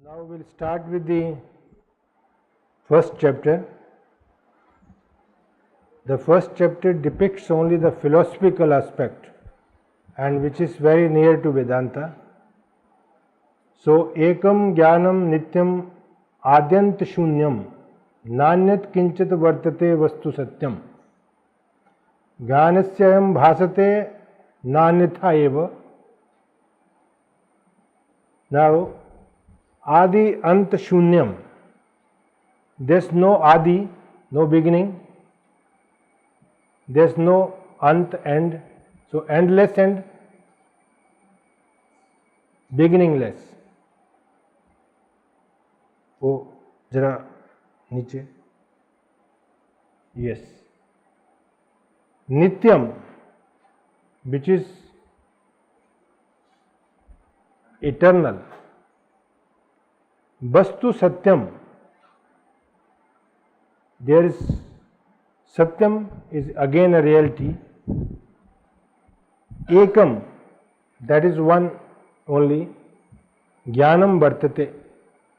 Now we'll start with the first chapter. The first chapter depicts only the philosophical aspect and which is very near to Vedanta. So, ekam jnanam nityam adyant shunyam nanyat kinchit vartate vastu satyam jnanasyayam bhasate nanyatha eva. Now, Adi Ant Shunyam. There's no Adi, no beginning. There's no Ant, end. So endless and beginningless. Oh, jara niche. Yes. Nityam, which is eternal. Vastu Satyam. There is Satyam is again a reality. Ekam, that is one only. Jnanam Vartate,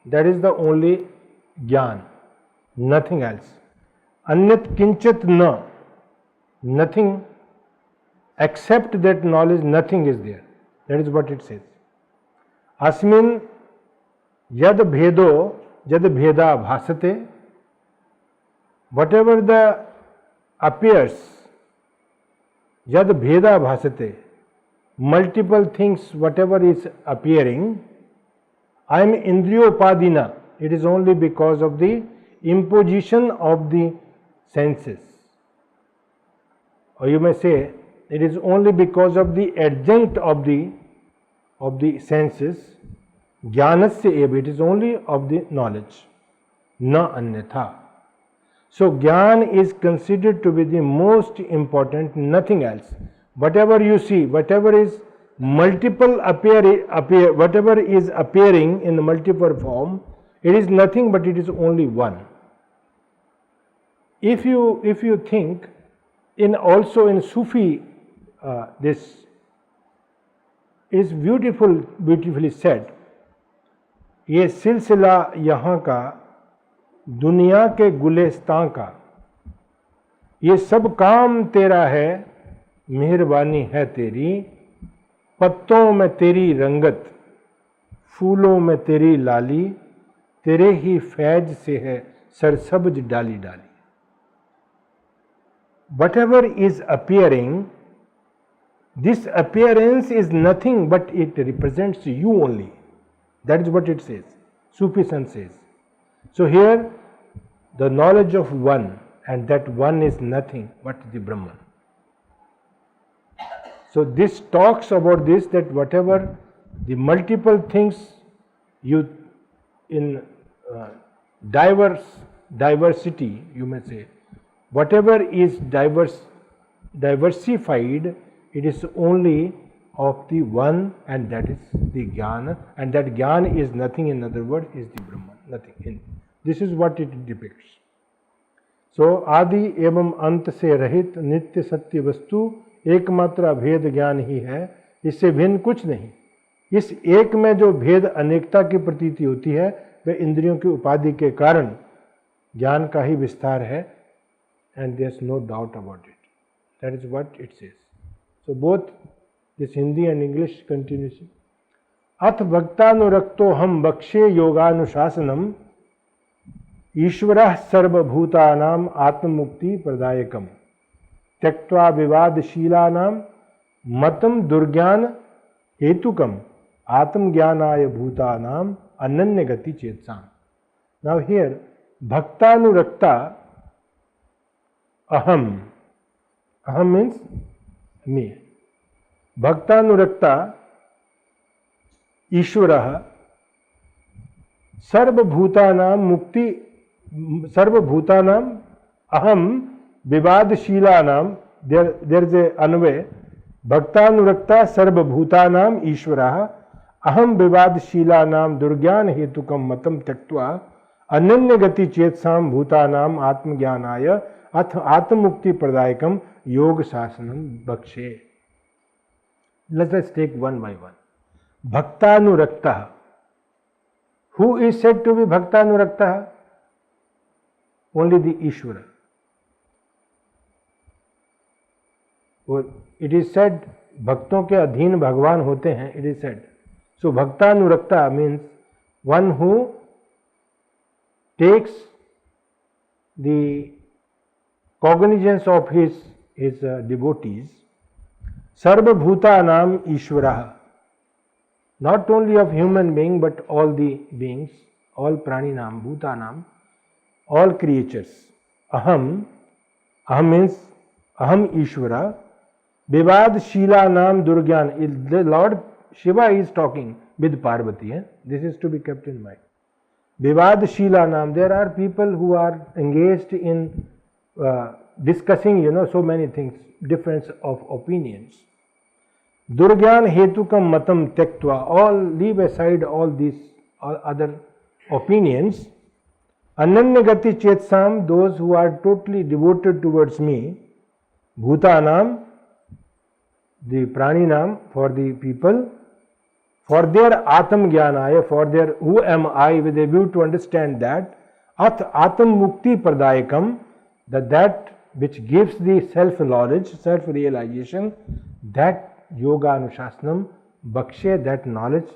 that is the only Jnana, nothing else. Anyat Kinchit Na, nothing except that knowledge, nothing is there. That is what it says. Asmin Yad Bhedo, Yad Bheda Bhasate, whatever the appears, Yad Bheda Bhasate, multiple things, whatever is appearing, I am Indriyopadina, it is only because of the imposition of the senses. Or you may say, it is only because of the adjunct of the senses. Jnanasya eva, it is only of the knowledge, na anyatha. So jnana is considered to be the most important, nothing else. Whatever you see, whatever is multiple whatever is appearing in the multiple form, it is nothing but it is only one. If you think also in Sufi, this is beautifully said. ये सिलसिला यहाँ का दुनिया के गुलिस्तां का, ये सब काम तेरा है, मेहरबानी है तेरी, पत्तों में तेरी रंगत, फूलों में तेरी लाली, तेरे ही फैज से है सरसब्ज डाली डाली. Whatever is appearing, this appearance is nothing but it represents you only. That is what it says. Sufi Sant says. So here the knowledge of one, and that one is nothing but the Brahman. So this talks about this, that whatever the multiple things you in diversity, you may say, whatever is diversified, it is only of the one, and that is the jnana, and that jnana is nothing, in other words, is the Brahman, nothing. This is what it depicts. So, आदि एवं अंत से रहित नित्य सत्य वस्तु एकमात्र अभेद ज्ञान ही है, इससे भिन्न कुछ नहीं. इस एक में जो भेद अनेकता की प्रतीति होती है, वह इंद्रियों की उपाधि के कारण ज्ञान का ही विस्तार है, and there is no doubt about it. That is what it says. So both this Hindi and English continuation. अथ भक्तानुरक्तो हम बक्षे योगानुशासनम ईश्वरः सर्वभूतानाम आत्ममुक्ति प्रदायकम त्यक्त्वा विवादशीलानाम मतम दुर्ज्ञान हेतुकम आत्मज्ञानाय भूतानाम अनन्य गति चेतसाम. Now here भक्तानुरक्ता aham means me. Bhaktanurukta Ishwarah Sarvabhutanam aham vivadashilanam. There is a anvay. Bhaktanurukta Sarvabhutanam Ishwarah aham vivadashilanam durgyan hetukam matam tyaktva ananya gati chetsam bhutanam atmajnanaya अथ आत्ममुक्ति प्रदायकम योग शासनम बक्षे. Let us take one by one. Bhaktanurukta, Who is said to be Bhaktanuraktah? Only the Ishvara. It is said, भक्तों के अधीन भगवान होते हैं, it is said. So Bhaktanurakta means one who takes the cognizance of his devotees. Sarva Bhutanam Ishvaraha. Not only of human being but all the beings, all Praninam, Bhutanam, all creatures. Aham means Aham Ishvara. Vivad Shila Nam Durgyan. The Lord Shiva is talking with Parvati. This is to be kept in mind. Vivad Shila Nam. There are people who are engaged in discussing, so many things, difference of opinions. Durgyan Hetukam Matam Tektva. All leave aside all these other opinions. Ananyagati Chetsam. Those who are totally devoted towards me. Bhutanam. The Praninam, for the people, for their Atam Jnanaya, for their who am I, with a view to understand that, Atam Mukti Pradayakam, that which gives the self-knowledge, self-realization, that Yoga Anushasanam, Bakshe, that knowledge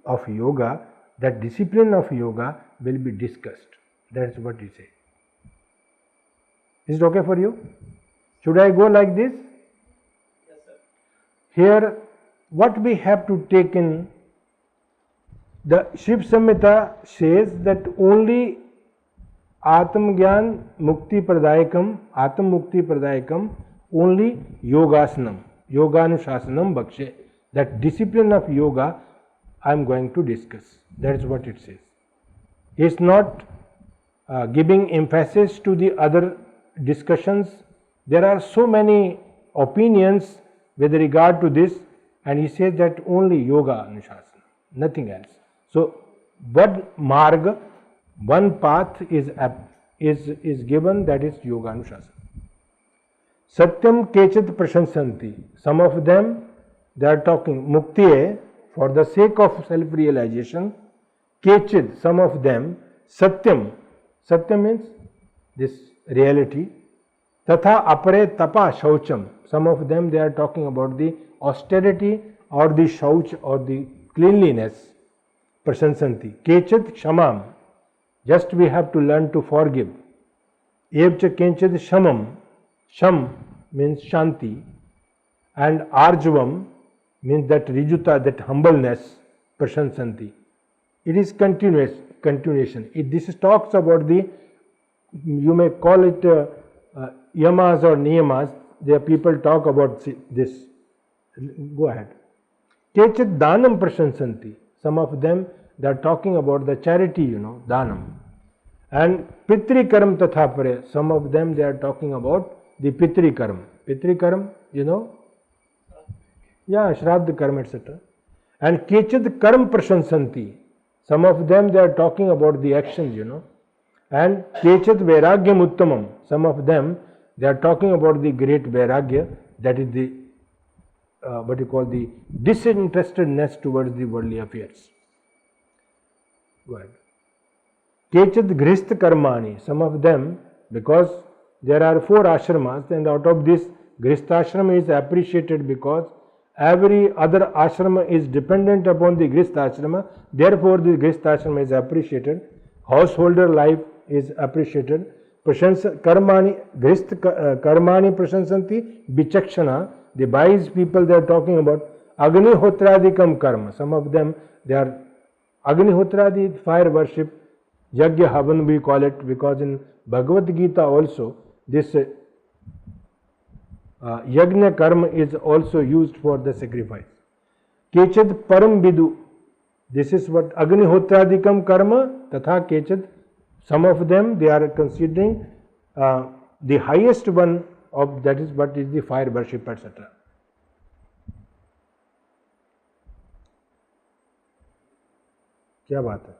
of Yoga, that discipline of Yoga will be discussed. That is what he said. Is it okay for you? Should I go like this? Here, what we have to take in, the Shiv Samhita says that only Atam Gyan Mukti Pradayakam, only Yogasanam, Yoganushasanam Bhakshe, that discipline of yoga I am going to discuss. That is what it says. It's not giving emphasis to the other discussions. There are so many opinions with regard to this, and he says that only yoga anusasana, nothing else. So, one marg, one path is given, that is yoga anusasana. Satyam kechit prashansanti. Some of them, they are talking muktiye, for the sake of self-realization. Kechit, some of them, satyam. Satyam means this reality. Tatha apare tapa shaucham. Some of them, they are talking about the austerity or the shauch or the cleanliness. Prashansanti. Kechit shamam. Just we have to learn to forgive. Evcha kenchit shamam. Sham means shanti. And arjavam means that rijuta, that humbleness. Prashansanti. It is continuation. This talks about the, you may call it yamas or niyamas. There people talk about this. Go ahead. Kechit danam prashansanti. Some of them, they are talking about the charity, danam. And pitri karam tatha pare. Some of them, they are talking about the pitri karam. Pitri karam, Yeah, shraddha karam, etc. And kechit karam prashansanti. Some of them, they are talking about the actions, And kechit vairagyam uttamam. Some of them, they are talking about the great vairagya, that is the, what you call the disinterestedness towards the worldly affairs. Go ahead. Kechit grihastha karmani. Some of them, because there are 4 ashramas, and out of this, grihastha ashrama is appreciated because every other ashrama is dependent upon the grihastha ashrama. Therefore, the grihastha ashrama is appreciated. Householder life is appreciated. Karmani, grihastha karmani prashansanti vichakshana. The wise people, they are talking about Agnihotraadikam karma. Some of them, they are Agnihotradi, fire worship, Yagya Havan we call it, because in Bhagavad Gita also this Yagna karma is also used for the sacrifice. Kechid param vidu. This is what Agnihotraadikam karma, tatha kechid. Some of them, they are considering the highest one of that is what is the fire worship, etc. क्या बात है?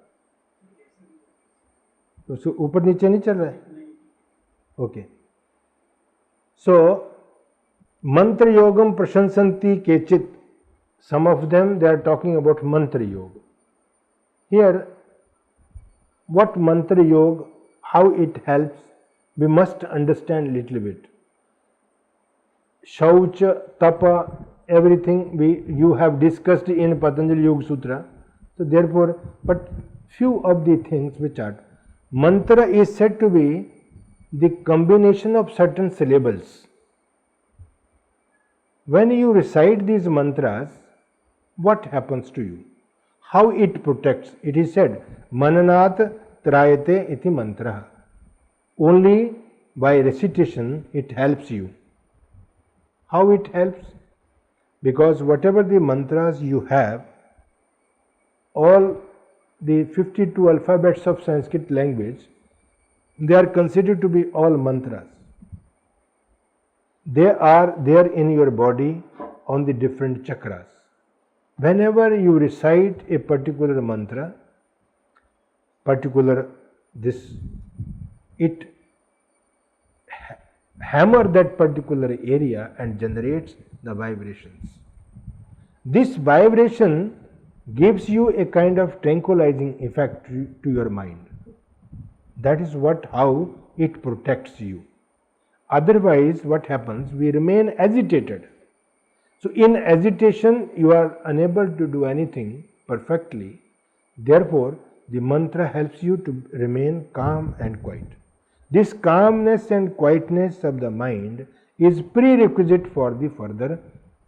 तो ऊपर नीचे नहीं चल रहा है? Okay. So mantra yogam prashansanti kechit. Some of them, they are talking about mantra yoga. Here what mantra yoga, how it helps, we must understand little bit. Shaucha, tapa, everything you have discussed in Patanjali Yoga Sutra. So therefore, but few of the things which are, mantra is said to be the combination of certain syllables. When you recite these mantras, what happens to you? How it protects? It is said, mananat trayate iti mantra. Only by recitation it helps you. How it helps? Because whatever the mantras you have, all the 52 alphabets of Sanskrit language, they are considered to be all mantras. They are there in your body on the different chakras. Whenever you recite a particular mantra, it hammer that particular area and generates the vibrations. This vibration gives you a kind of tranquilizing effect to your mind. That is how it protects you. Otherwise, what happens? We remain agitated. So in agitation, you are unable to do anything perfectly. Therefore, the mantra helps you to remain calm and quiet. This calmness and quietness of the mind is prerequisite for the further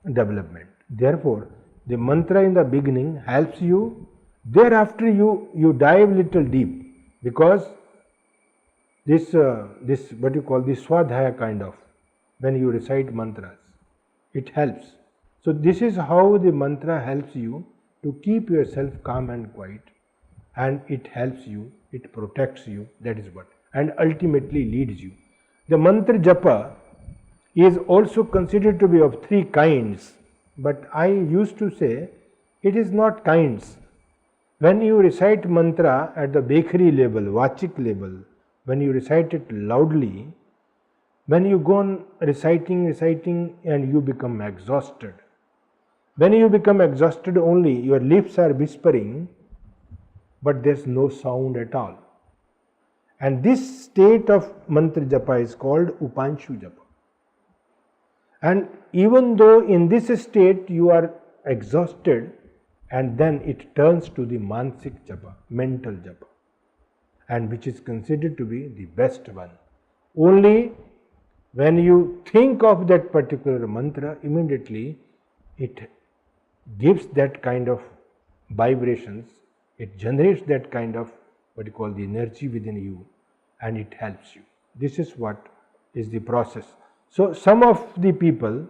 development. Therefore, the mantra in the beginning helps you. Thereafter, you dive little deep, because this what you call the swadhyaya kind of, when you recite mantras, it helps. So this is how the mantra helps you to keep yourself calm and quiet, and it helps you, it protects you, that is what, and ultimately leads you. The mantra japa is also considered to be of three kinds, but I used to say it is not kinds. When you recite mantra at the bakery level, vachik level, when you recite it loudly, when you go on reciting and you become exhausted. When you become exhausted only, your lips are whispering, but there is no sound at all. And this state of mantra japa is called upanshu japa. And even though in this state you are exhausted, and then it turns to the mansik japa, mental japa, and which is considered to be the best one. Only when you think of that particular mantra, immediately it gives that kind of vibrations, it generates that kind of what you call the energy within you, and it helps you. This is what is the process. So some of the people,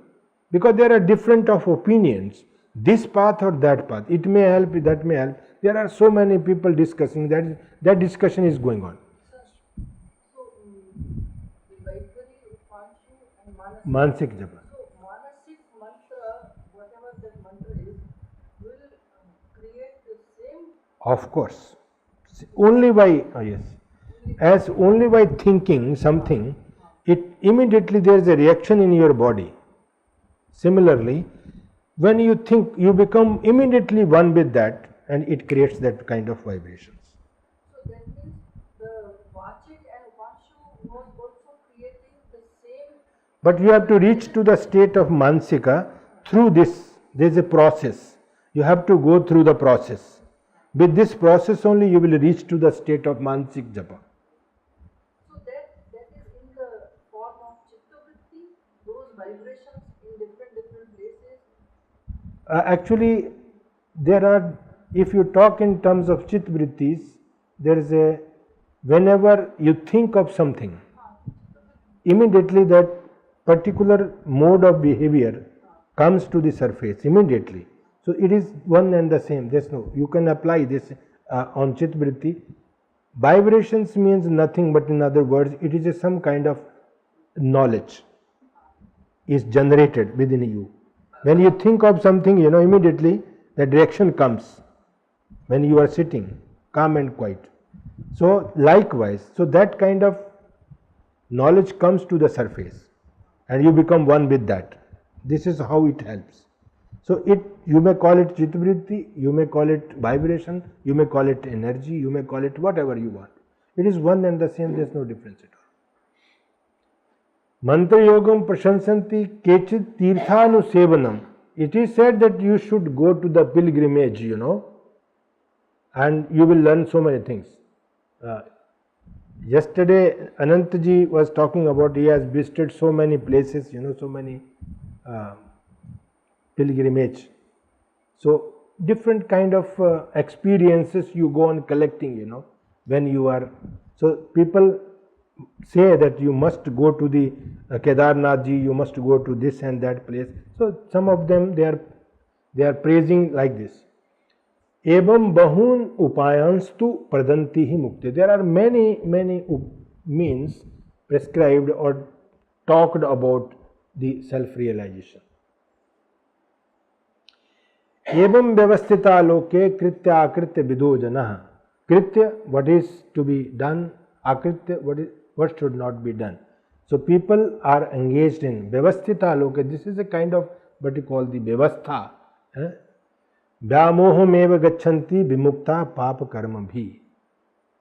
because there are different of opinions, this path or that path, it may help, that may help. There are so many people discussing that discussion is going on. So, the Vaikari, Upanshu and Mansik japa. So, Manasik mantra, whatever that mantra is, will create the same. Of course. Only by, only by thinking something, it immediately there is a reaction in your body. Similarly, when you think, you become immediately one with that, and it creates that kind of vibrations. So that means the Vachik and Upanshu was also creating the same. But you have to reach to the state of Mansika through this. There is a process. You have to go through the process. With this process only you will reach to the state of Mansik japa. So that is in the form of Chitta-vritti, those vibrations in different places. Actually, there are, if you talk in terms of Chitta-vrittis, there is a, whenever you think of something, immediately that particular mode of behavior comes to the surface immediately. So it is one and the same. There's no, you can apply this on Chitta-vritti. Vibrations means nothing but, in other words, it is some kind of knowledge is generated within you. When you think of something, immediately the direction comes when you are sitting calm and quiet. So likewise, so that kind of knowledge comes to the surface and you become one with that. This is how it helps. So you may call it chittavritti, you may call it vibration, you may call it energy, you may call it whatever you want. It is one and the same, there is no difference at all. Mantra yogam prashansanti kechit tirthanusevanam. It is said that you should go to the pilgrimage, and you will learn so many things. Yesterday, Anantji was talking about he has visited so many places, so many pilgrimage. So, different kind of experiences you go on collecting, when you are. So, people say that you must go to the Kedarnath ji, you must go to this and that place. So, some of them they are praising like this. Evam bahun upayanstu pradanti hi mukti. There are many means prescribed or talked about the self-realization. Evam vyavasthita loke kritya akritya vido janah. Kritya, what is to be done, akritya, what should not be done. So people are engaged in vyavasthita loke. This is a kind of what you call the vyavastha. Vyamohameva gachanti vimukta papa karma bhi.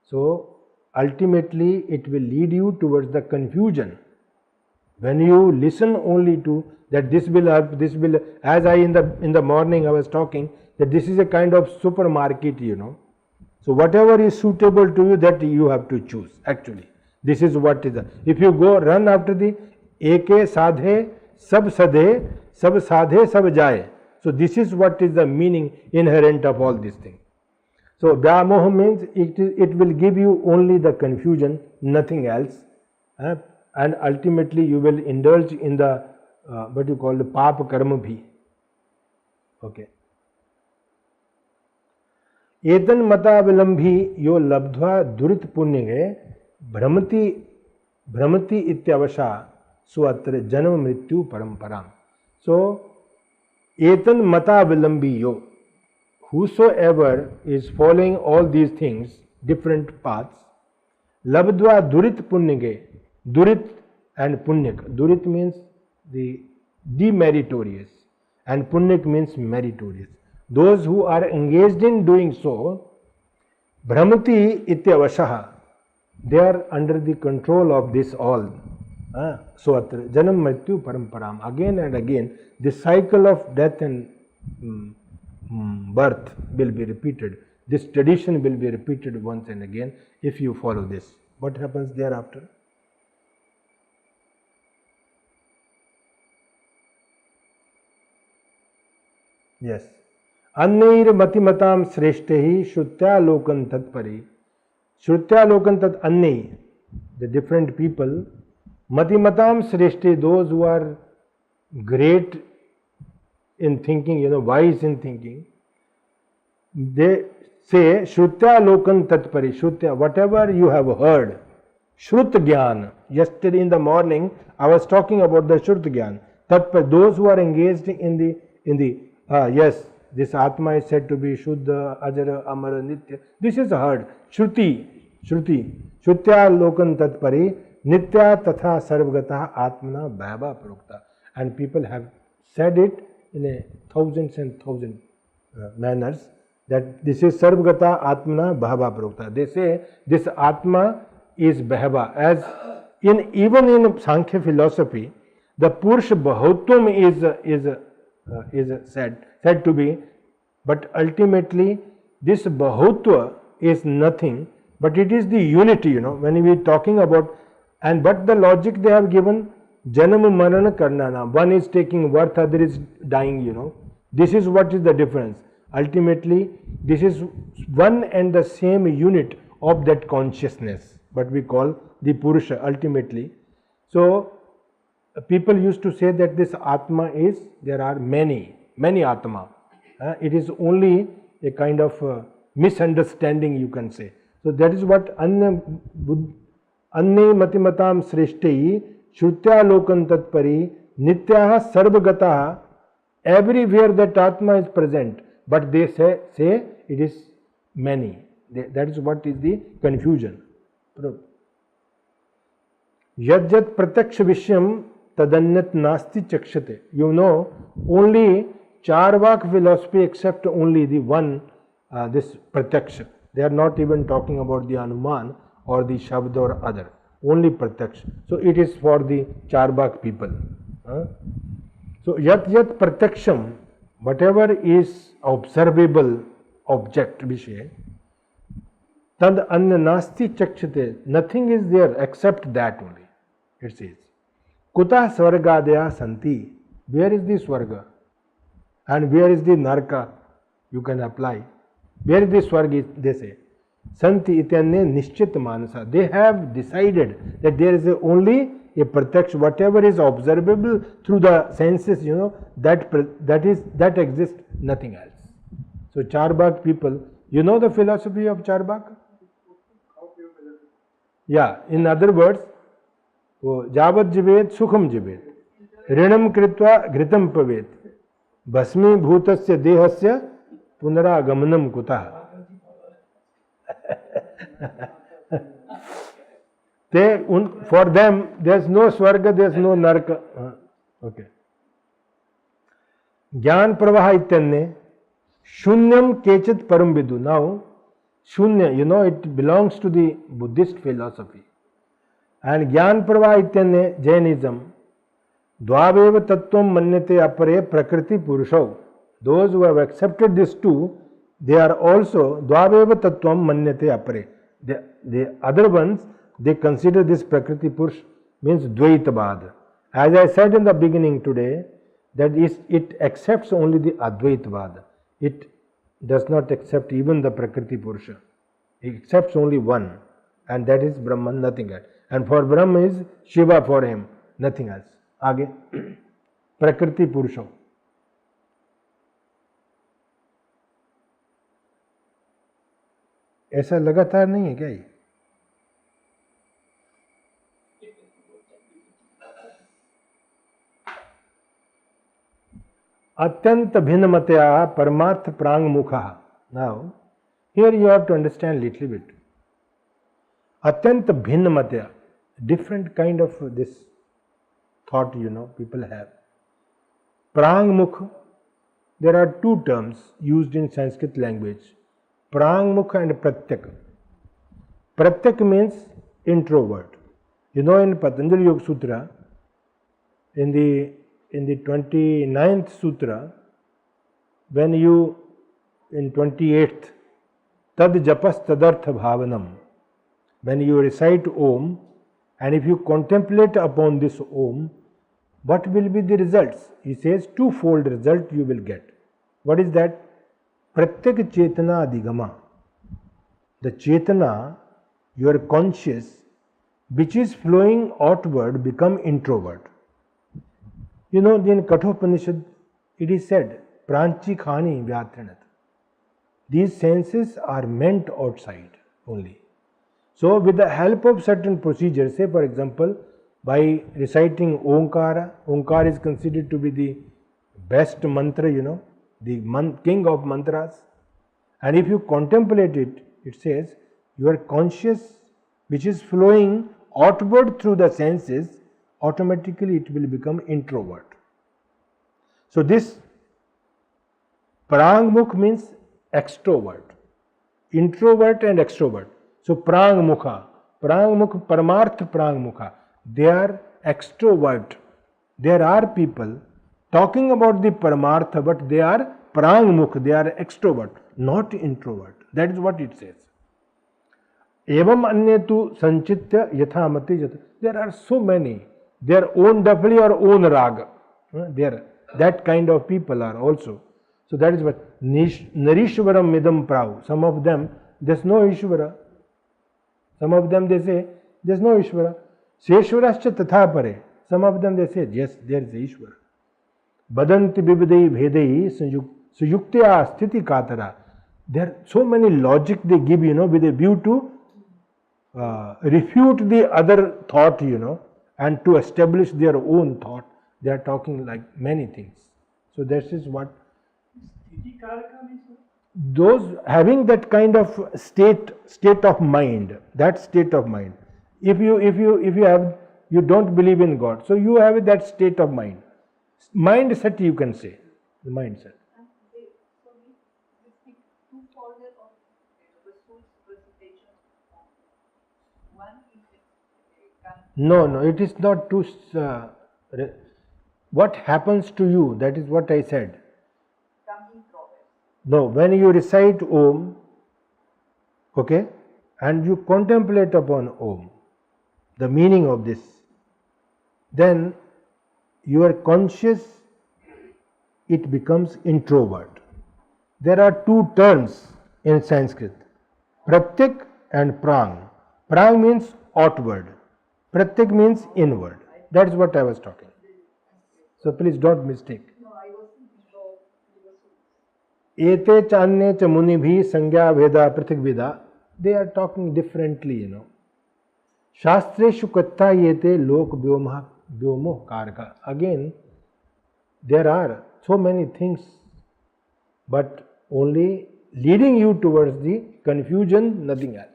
So ultimately it will lead you towards the confusion. When you listen only to that this will help, this will, as I in the morning I was talking, that this is a kind of supermarket, So whatever is suitable to you, that you have to choose actually. This is what is the, if you go run after the eke sadhe sab sadhe sab sadhe sab jaye. So this is what is the meaning inherent of all these things. So vyamoha means it will give you only the confusion, nothing else, and ultimately you will indulge in the what you call the papa karma bhi. Okay. Etan mata vilambhi yo labdhva durit punyage भ्रमति इत्यवशा स्वत्र जन्म मृत्यु परंपराम. So etan mata vilambi yo, whosoever is following all these things, different paths, labdva durit punyage, durit and punyak. Durit means the demeritorious and punyak means meritorious. Those who are engaged in doing so, bhramati ityavashaha, they are under the control of this all. So, janam mrityu paramparam. Again and again, the cycle of death and birth will be repeated. This tradition will be repeated once and again if you follow this. What happens thereafter? Yes. Annair matimatam sreshtahi shrutyalokan tatpari. Shrutyalokan tat annai, the different people, matimatam sreshte, those who are great in thinking, wise in thinking, they say shrutyalokan tatpari, shrutya, whatever you have heard, shrut gyan. Yesterday in the morning I was talking about the shrut gyan. Tatpari, those who are engaged in the yes, this Atma is said to be Shuddha, Ajara, Amara, Nitya. This is heard. Shruti, Shrutya Lokan Tatpari, Nitya Tatha Sarvagata Atmana Bhava Prokta. And people have said it in a thousands and thousand manners that this is Sarvagata Atmana Bhava Prokta. They say this Atma is Bhava. As even in Sankhya philosophy, the Purusha Bahutvam is said to be, but ultimately this Bahutva is nothing, but it is the unity, when we are talking about, but the logic they have given, Janam Marana Karnana, one is taking birth, other is dying, This is what is the difference. Ultimately, this is one and the same unit of that consciousness, what we call the Purusha ultimately. So, people used to say that this Atma is, there are many Atma. It is only a kind of misunderstanding, you can say. So that is what Anne matimatam sreshtai shrutya lokan tatpari nityaha sarvagataha. Everywhere that Atma is present, but they say it is many. That is what is the confusion. Yajjat pratyaksha vishyam tadanyat nasti chakshate. Only Charvak philosophy accept only the one, this Pratyaksha. They are not even talking about the Anuman or the Shabd or other, only Pratyaksha. So it is for the Charvak people. So yat yat Pratyaksham, whatever is observable object, Vishay, tad anya nasti chakshate, nothing is there except that only. It says, Kuta svargadaya santi, where is the Swarga? And where is the Narka? You can apply. Where is the Swarga? They say, Santi itanye nishchit manasa. They have decided that there is only a Pratyaksh, whatever is observable through the senses, that exists, nothing else. So Charvak people, you know the philosophy of Charvak? Yeah, in other words, Javat jivet sukham jivet, rinam kritva घृतं पवेत, भस्मी भूतस्य देहस्य पुनरागमनम कुतः. For them, there is no Swarga, there is no Narka. Okay. Jnana Pravaha ityanye Shunyam Kechit Param Vidu. Now, Shunya, it belongs to the Buddhist philosophy. And Jnana Pravaha ityanye Jainism, Dvaveva Tattvam Manyate Apare Prakriti Purushau. Those who have accepted this too, they are also Dvaveva Tattvam Manyate Apare. The other ones, they consider this Prakriti Purush means Dvaitavad. As I said in the beginning today, that it accepts only the Advaitavad. It does not accept even the Prakriti Purusha. It accepts only one, and that is Brahman, nothing else. And for Brahman is Shiva for him, nothing else. आगे प्रकृति पुरुषों, ऐसा लगातार नहीं है क्या ये? अत्यंत भिन्नमतया परमार्थ प्रांगमुखः. Now, here you have to understand little bit. Atyanta भिन्नमतया, different kind of this thought, people have. Prangmukh, there are two terms used in Sanskrit language, Prangmukh and Pratyak. Pratyak means introvert. In Patanjali Yoga Sutra, in the 29th Sutra, when you, in 28th, Tad Japas Tadartha Bhavanam, when you recite Om, and if you contemplate upon this Om, what will be the results? He says twofold result you will get. What is that? Pratyak Chetana Adhigama. The Chetana, your conscious, which is flowing outward, become introvert. In Kathopanishad, it is said, Pranchi Khani Vyatranat. These senses are meant outside only. So, with the help of certain procedures, say for example, by reciting Omkara, Omkara is considered to be the best mantra, the king of mantras. And if you contemplate it, it says, your conscious, which is flowing outward through the senses, automatically it will become introvert. So, this Prangmukh means extrovert, introvert and extrovert. So, Prangmukha, Paramartha Prangmukha, they are extrovert. There are people talking about the Paramartha, but they are Prangmukha, they are extrovert, not introvert. That is what it says. Evam anye tu sanchitya yathamati yata. There are so many, their own dapali or own raga. There, that kind of people are also. So that is what Narishwaram midam prav. Some of them, there's no Ishvara. Some of them they say, there's no Ishvara. Seshvarascha tatha pare. Some of them they say, yes, there is Ishvara. Badanti bibidai bhedai suyuktya sthiti katara. There are so many logic they give, with a view to refute the other thought, and to establish their own thought. They are talking like many things. So this is what those having that kind of state of mind, that state of mind. If you don't believe in God, so you have that state of mind. Mindset, you can say. the mindset. And so we speak two-fold of the soul's recitation. One is No, it is not to. What happens to you? That is what I said. coming progress. No, when you recite Om, okay, and you contemplate upon Om, the meaning of this, then you are conscious, it becomes introvert. There are two terms in Sanskrit, Pratyak and Prang. Prang means outward, Pratyak means inward. That is what I was talking. So please don't mistake. No, I was thinking of Ete channe cha muni bhi sangya veda pratik vida. They are talking differently, Shastreshu katta yete lok vyomo karka. Again, there are so many things, but only leading you towards the confusion, nothing else.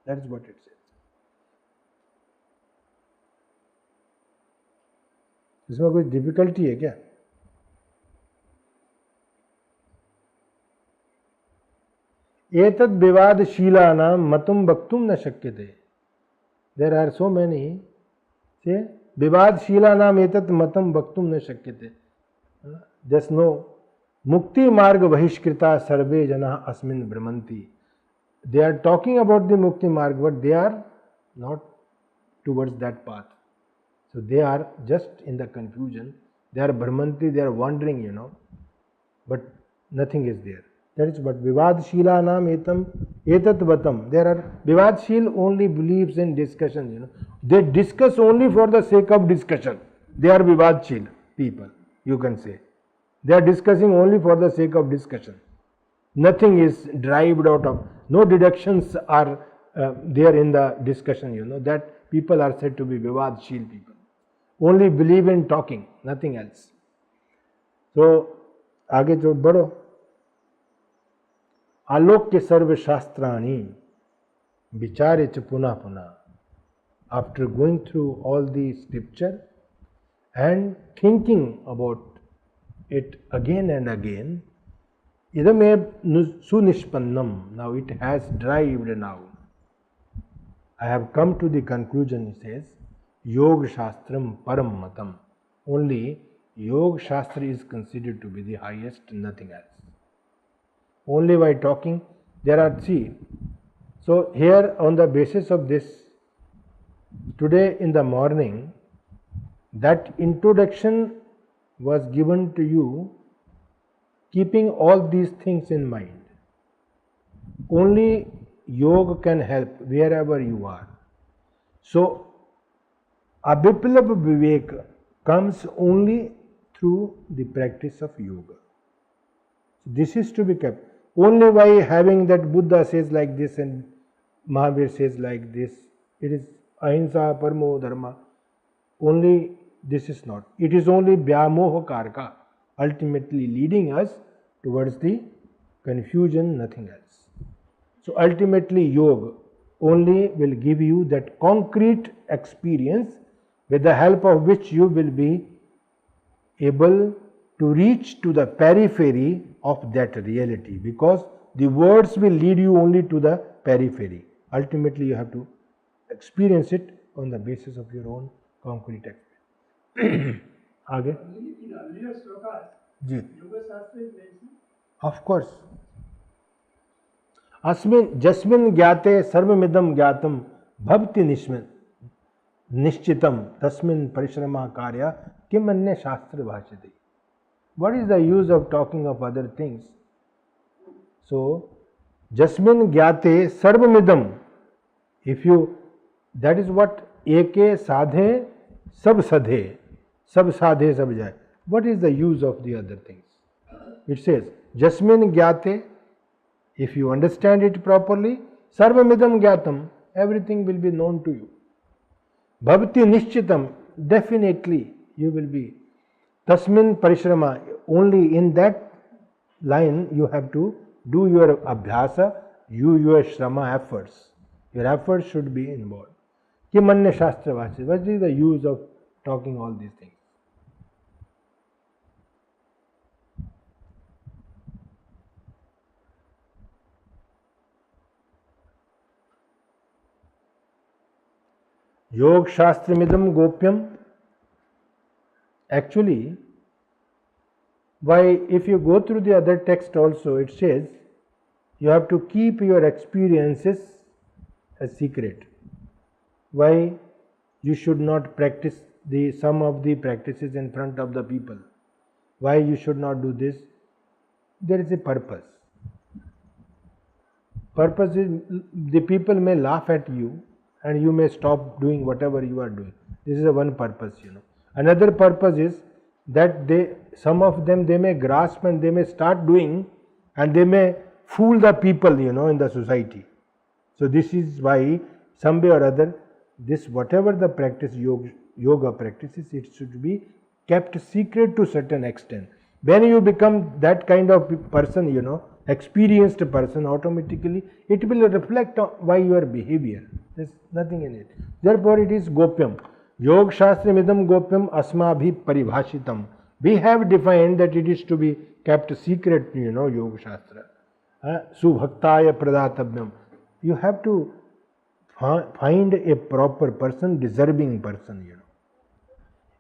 That is what it says. इसमें कोई difficulty है क्या? एतद् विवादशीलानां मतुं वक्तुं न शक्यते. There are so many say विवादशीलानां एतत् मतं वक्तुं न शक्यते. Just know मुक्ति मार्ग बहिष्कृता सर्वे जनाः अस्मिन् भ्रमन्ति. They are talking about the mukti marg, but they are not towards that path. So they are just in the confusion. They are brahmanti, they are wandering, but nothing is there. That is what Vivadshila etat vatam. There are Vivadshil only believes in discussion, They discuss only for the sake of discussion. They are Vivadshil people, you can say. They are discussing only for the sake of discussion. Nothing is derived out of, no deductions are there in the discussion, that people are said to be Vivadshil people. Only believe in talking, nothing else. So, आगे जो बढ़ो, आलोक्य सर्व शास्त्राणि विचारे च पुनः पुनः. After going through all the scripture and thinking about it again and again, idame sunishpannam. Now it has derived now. I have come to the conclusion, he says, Yoga Shastram Param Matam. Only Yoga Shastra is considered to be the highest, nothing else. Only by talking, there are three. So here on the basis of this, today in the morning, that introduction was given to you keeping all these things in mind. Only yoga can help wherever you are. So, Abhiplab Vivek comes only through the practice of yoga. This is to be kept. Only by having that Buddha says like this and Mahavir says like this, it is Ahimsa Paramo Dharma. Only this is not. It is only Vyamoha Karka, ultimately leading us towards the confusion, nothing else. So ultimately yoga only will give you that concrete experience with the help of which you will be able to reach to the periphery of that reality, because the words will lead you only to the periphery. Ultimately you have to experience it on the basis of your own concrete experience. आगे जी, of course. अस्मिन् जस्मिन् ज्ञाते सर्वमिदं ज्ञातं भवति निश्चितं तस्मिन् परिश्रमः कार्य किम अन्य शास्त्र भाषते. What is the use of talking of other things? So, jasmin gyate sarvamidam. If you, that is what eke sadhe sab sadhe, sab sadhe sab jai. What is the use of the other things? It says, jasmin gyate, if you understand it properly, sarvamidam gyatam, everything will be known to you. Bhavati nishchitam, definitely you will be. Tasmin parishrama, only in that line you have to do your abhyasa, your shrama efforts. Your efforts should be involved. Kimanya shastra vachi. What is the use of talking all these things? Yog Shastramidam Gopyam. Actually, why, if you go through the other text also, it says you have to keep your experiences a secret. Why? You should not practice some of the practices in front of the people. Why you should not do this? There is a purpose. Purpose is the people may laugh at you and you may stop doing whatever you are doing. This is a one purpose, Another purpose is that some of them they may grasp and they may start doing and they may fool the people, in the society. So this is why some way or other, this whatever the practice yoga practices, it should be kept secret to certain extent. When you become that kind of person, experienced person, automatically it will reflect by your behavior. There is nothing in it. Therefore it is Gopyam. Yog Shastramidam Gopyam Asmabhi Paribhashitam. We have defined that it is to be kept secret, Yoga Shastra. Subhaktaya Pradatavyam. You have to find a proper person, deserving person,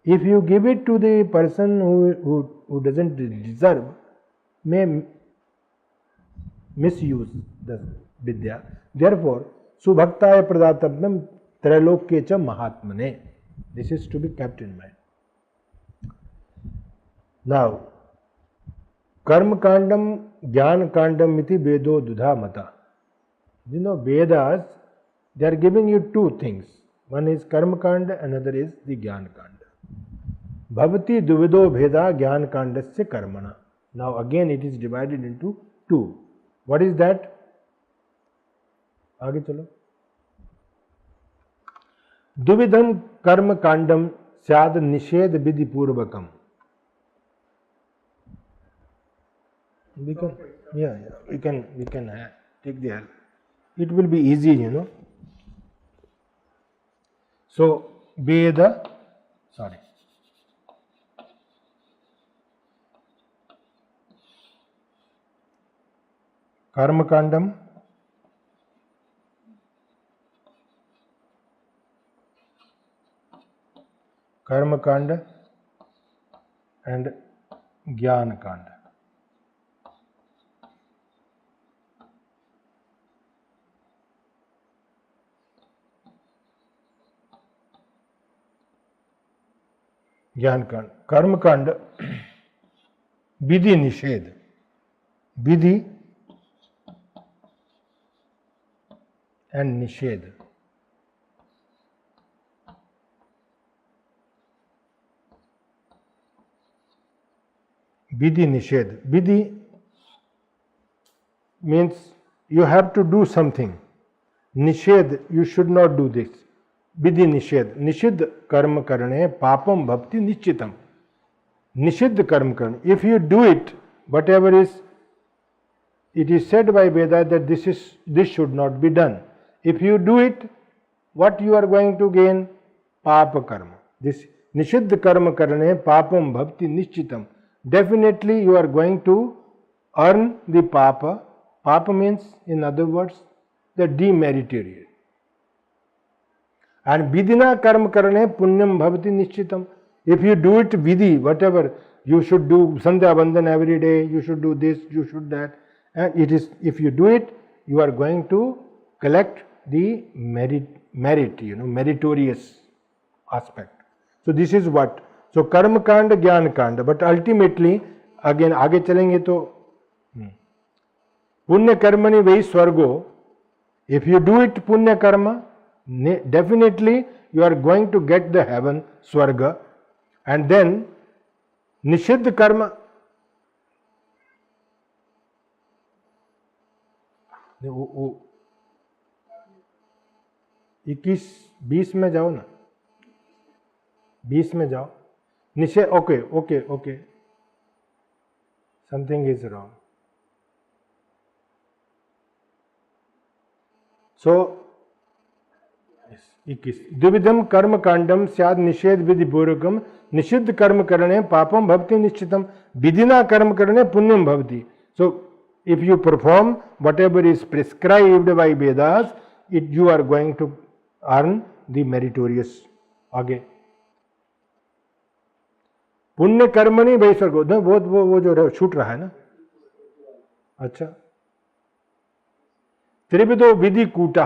If you give it to the person who doesn't deserve, may misuse the vidya. Therefore, Subhaktaya Pradatavyam Trailokya cha Mahatmane. This is to be kept in mind. Now, Karma Kandam, Jnana Kandam iti Vedo Dudha Mata. Vedas, they are giving you two things. One is Karma Kanda, another is the Jnana Kanda. Bhavati Duvido Bheda Jnana Kandasya Karmana. Now again it is divided into two. What is that? आगे चलो. दुविधम कर्म कांडम स्याद निषेध विधि पूर्वकम. We can take the help. It will be easy, So Veda, Karma Kandam, Karma Kanda and Jnana Kanda. Jnana Kanda. Karma Kanda, Vidhi Nishedh. Vidhi and Nishedh. Vidhi Nishedh. Vidhi means you have to do something. Nishedh, you should not do this. Vidhi Nishedh. Nishidh karma karane papam bhakti nichitam. Nishidh karma karane. If you do it, whatever is, it is said by Veda that this should not be done. If you do it, what you are going to gain? Papa karma. This Nishidh karma karane papam bhakti nichitam. Definitely you are going to earn the papa. Papa means, in other words, the demeritorious. And vidina karma karane punyam bhavati nishchitam. If you do it vidhi, whatever, you should do Sandhya Bandhan every day, you should do this, you should that. And it is, if you do it, you are going to collect the merit, meritorious aspect. So this is what. So karma kanda, jnana kanda. But ultimately, again, आगे चलेंगे तो पुण्य कर्मणि वही स्वर्गो. If you do it punya karma, definitely you are going to get the heaven, swarga. And then nishiddha karma. 21-20 में जाओ ना, 20 में जाओ. निषेध, okay. Something is wrong. So, 21. द्विविधम कर्म कांडम स्याद निषेध विधि पूर्वकम निषिद्ध कर्म करणे पापम भवति निश्चितम विधिना कर्म करणे पुण्यम भवति. So, if you perform whatever is prescribed by Vedas, you are going to earn the meritorious. आगे पुण्य कर्मणि वै स्वर्गो. वो जो छूट रहा है ना. अच्छा, त्रिविधो विधि कूटा.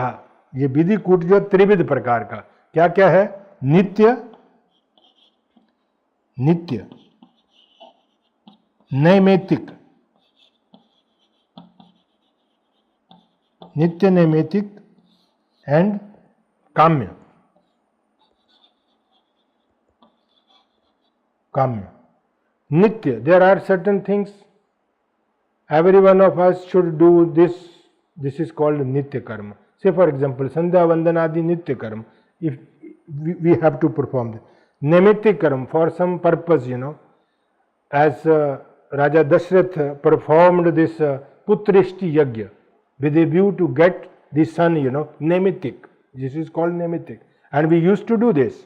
ये विधि कूट जो त्रिविध प्रकार का क्या क्या है? नित्य, नित्य, नैमित्तिक, नित्य, नैमित्तिक एंड काम्य. काम्य, नित्य, there are certain things every one of us should do this. This is called nitya karma. Say for example, sandhya vandana adi nitya karma. If we have to perform this. Naimittik karma for some purpose, as Raja Dashrath performed this putrishti yagya with a view to get the son, naimittik. This is called naimittik. And we used to do this.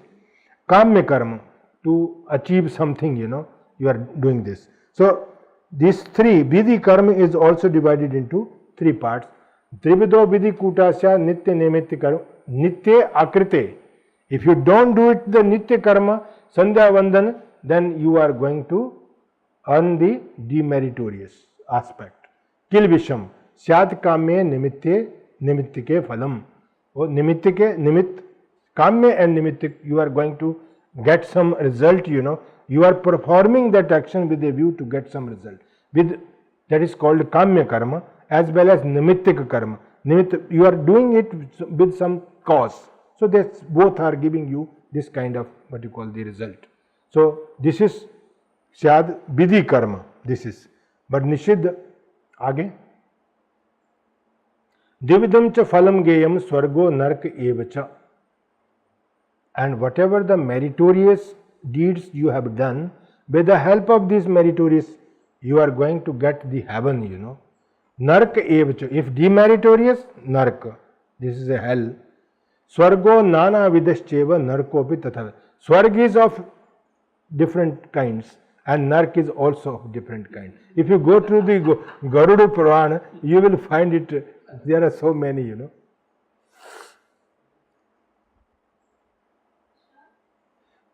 Kamya karma, to achieve something, you are doing this. So these three, vidhi karma is also divided into three parts. Trivido vidhi kutasya nitya naimittik karma, nitya akrite. If you don't do it the nitya karma, sandhya vandan, then you are going to earn the demeritorious aspect. Kilvisham, syat kamye nimittike phalam. Oh, nimittike, nimit, kamye and nimittik, you are going to get some result, you are performing that action with a view to get some result. That is called kamya karma, as well as nimittik karma. You are doing it with some cause. So that both are giving you this kind of what you call the result. So this is syad vidhi karma. This is. But nishiddha, आगे द्विविधम च फलम गेयम स्वर्गो नरक एव च. And whatever the meritorious deeds you have done, with the help of this meritorious, you are going to get the heaven, Nark ev cha. If demeritorious, nark. This is a hell. Swargo nana vidascheva narkopi tatha. Swarg is of different kinds and nark is also of different kind. If you go through the Garuda Purana, you will find it, there are so many,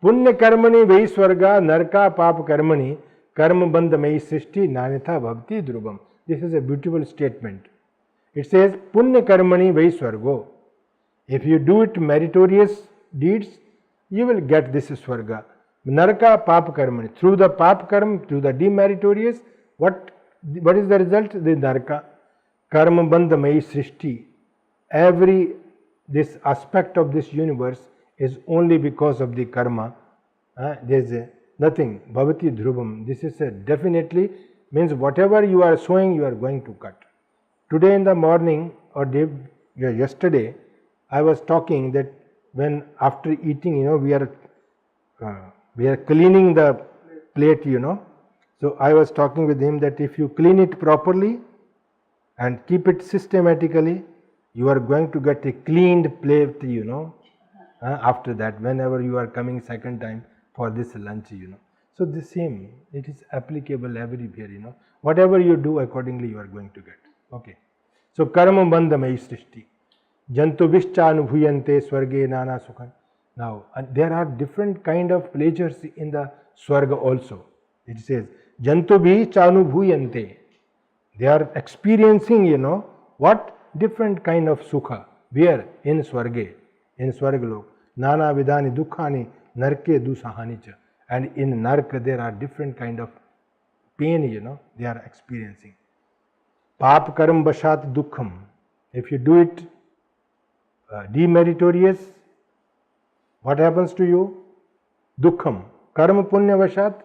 पुण्य कर्मणि वै स्वर्गा नरका पाप कर्मणि कर्म बंधमयी सृष्टि नान्यथा भक्ति ध्रुवम. This is a beautiful statement. It says पुण्य कर्मणि वै स्वर्गो. If you do it meritorious deeds, you will get this swarga. Naraka pap karmani. Through the pap karma, through the demeritorious, what is the result? The naraka. Karma bandhamayi srishti. This aspect of this universe is only because of the karma. There is nothing. Bhavati dhruvam. This is definitely means whatever you are sowing, you are going to cut. Today in the morning or yesterday, I was talking that when after eating, we are cleaning the plate, So I was talking with him that if you clean it properly and keep it systematically, you are going to get a cleaned plate, after that, whenever you are coming second time for this lunch, So the same, it is applicable everywhere, Whatever you do, accordingly you are going to get. Okay. So karma bandhamayi srishti. Jantu vischanubhuyante swarge nana sukhan. Now, there are different kind of pleasures in the swarga also. It says, Jantu vischanubhuyante. They are experiencing, what? Different kind of sukha. Where? In swarge. In swargalok. Nana vidani dukkhani narke dusahani cha. And in nark there are different kind of pain, they are experiencing. Pap karam bashat dukkham. If you do it demeritorious, what happens to you? Dukkham. Karma punya vashat,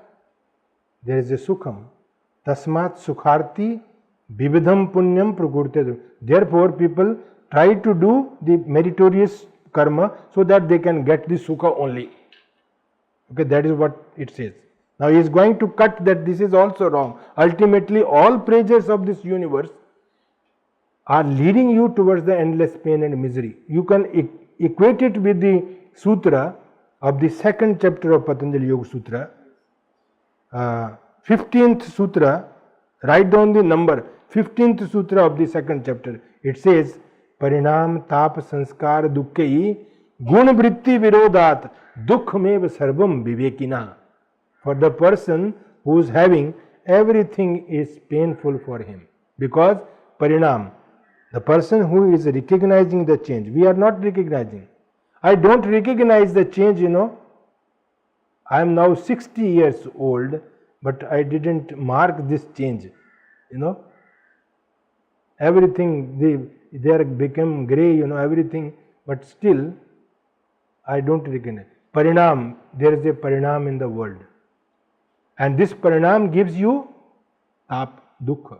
there is a sukham. Tasmat sukharti vividham punyam prakurte. Therefore, people try to do the meritorious karma so that they can get the sukha only. Okay, that is what it says. Now he is going to cut that this is also wrong. Ultimately, all pleasures of this universe are leading you towards the endless pain and misery. You can equate it with the sutra of the second chapter of Patanjali Yoga Sutra. 15th sutra, write down the number, 15th sutra of the second chapter. It says, Parinam tap sanskar dukkhi गुण वृत्ति विरोधात दुखमेव सर्वम विवेकिना. For the person who is having everything is painful for him, because parinam, the person who is recognizing the change, we are not recognizing. I don't recognize the change, I am now 60 years old, but I didn't mark this change, everything, they are become grey, everything, but still I don't recognize. Parinam, there is a parinam in the world, and this parinam gives you tap, dukha.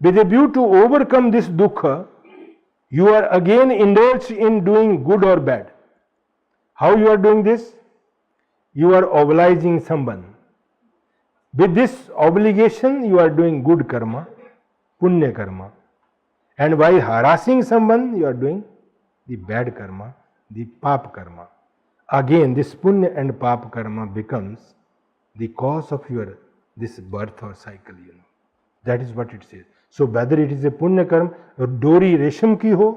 With a view to overcome this dukha, you are again indulged in doing good or bad. How you are doing this? You are obliging someone. With this obligation, you are doing good karma, punya karma. And while harassing someone, you are doing the bad karma, the pap karma. Again, this punya and pap karma becomes the cause of your this birth or cycle, That is what it says. So whether it is a punya karma, डोरी रेशम की हो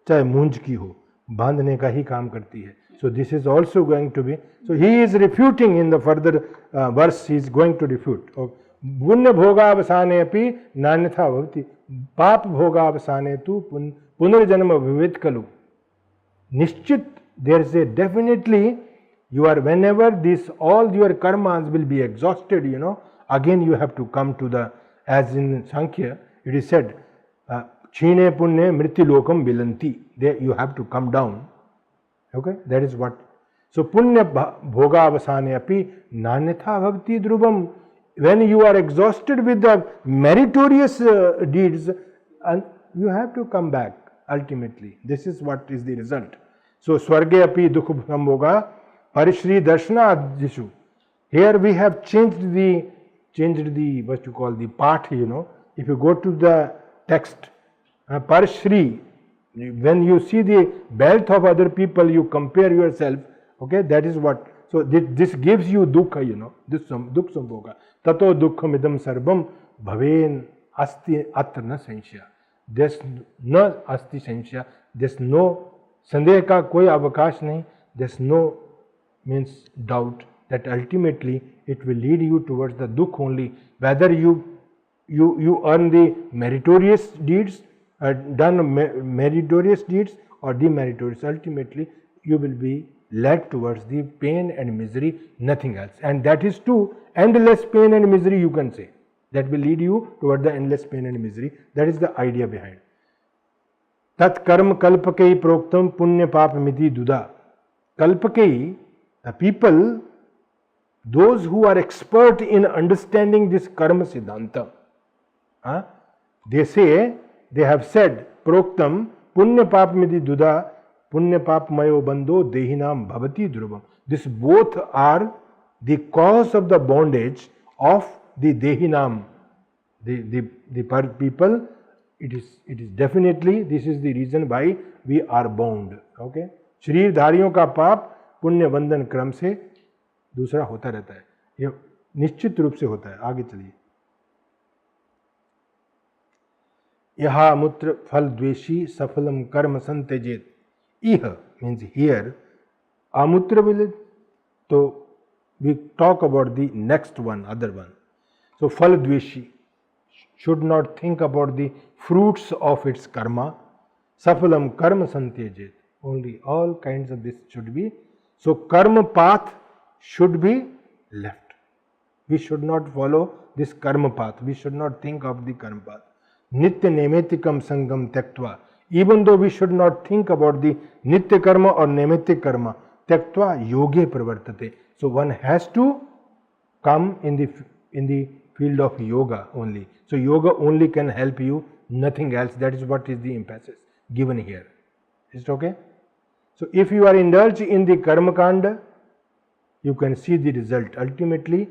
चाहे मूंज की हो, बांधने का ही काम करती है. So this is also going to be. So he is refuting in the further verse. He is going to refute. पुण्य भोगावसाने अपि नान्यथा भवति, पाप भोगावसाने तु पुनर्जन्म भवेत् खलु. निश्चित, there is a definitely, you are, whenever this all your karmas will be exhausted, again you have to come to the, as in Sankhya it is said, chine punne mritilokam vilanti, there you have to come down. Okay, that is what. So punya bhoga avasane api nanyatha bhavati dhruvam. When you are exhausted with the meritorious deeds, and you have to come back ultimately. This is what is the result. So swarge api dukha bhoga parishri darshana adhishu. Here we have changed the what you call the part. If you go to the text, parishri, when you see the wealth of other people, you compare yourself. Okay, that is what. So this gives you dukkha, this dukha sambhoga. Tato dukkham idam sarvam bhaven asti atra na sanshya. There's no asti sanshya. There's no sandeh ka koi avakash nahi. There's no means doubt that ultimately it will lead you towards the dukh only. Whether you earn the meritorious deeds, done meritorious deeds or demeritorious, ultimately you will be led towards the pain and misery, nothing else. And that is too endless pain and misery, you can say. That will lead you toward the endless pain and misery. That is the idea behind. Tat karma kalpakei proktam punya papamiti duda. Kalpakei, the people, those who are expert in understanding this karma siddhanta, they say, they have said, proktam punya papamiti duda punya papamayo bando dehinam bhavati dhruvam. This both are the cause of the bondage of the dehinam, the people. It is definitely, this is the reason why we are bound. Okay, शरीर धारियों का पाप पुण्य बंधन क्रम से दूसरा होता रहता है, यह निश्चित रूप से होता है. आगे चलिए. यहा मूत्र फल द्वेषी सफलम कर्म संत्यजेत. Iha means here. Amutra will. So we talk about the next one, other one. So fal dveshi should not think about the fruits of its karma. Safalam karma santyajit. Only all kinds of this should be. So karma path should be left. We should not follow this karma path. We should not think of the karma path. Nitya nemetikam sangam tyaktva. Even though we should not think about the nitya karma or nemitic karma, tyaktva yoge pravartate. So one has to come in the field of yoga only. So yoga only can help you, nothing else. That is what is the emphasis given here. Is it okay? So if you are indulged in the karma kanda, you can see the result. Ultimately,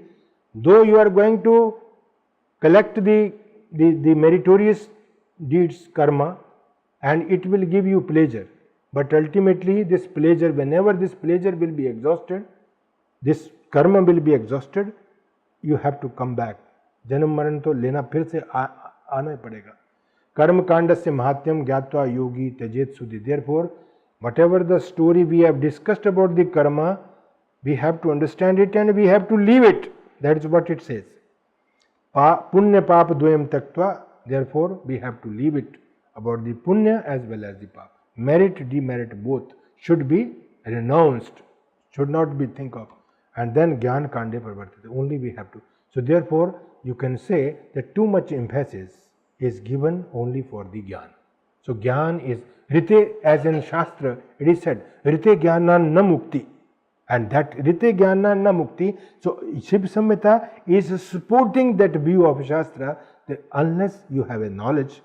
though you are going to collect the meritorious deeds karma, and it will give you pleasure, but ultimately this pleasure, whenever this pleasure will be exhausted, this karma will be exhausted, you have to come back. जन्म मरण तो लेना फिर से आना ही पड़ेगा. कर्म कांड से महात्म्यम ज्ञात्वा योगी त्यजेत सुधि. Therefore Whatever the story we have discussed about the karma, we have to understand it and we have to leave it. That is what it says. Punya papa dvayam taktva. Therefore, we have to leave it about the punya as well as the papa. Merit, demerit, both should be renounced, should not be think of. And then jnana kande parvartate. Only we have to. So therefore, you can say that too much emphasis is given only for the jnana. So jnana is rite, as in Shastra, it is said, rite jnana na mukti. And that rite jnana na mukti, so Shiv Samhita is supporting that view of Shastra that unless you have a knowledge,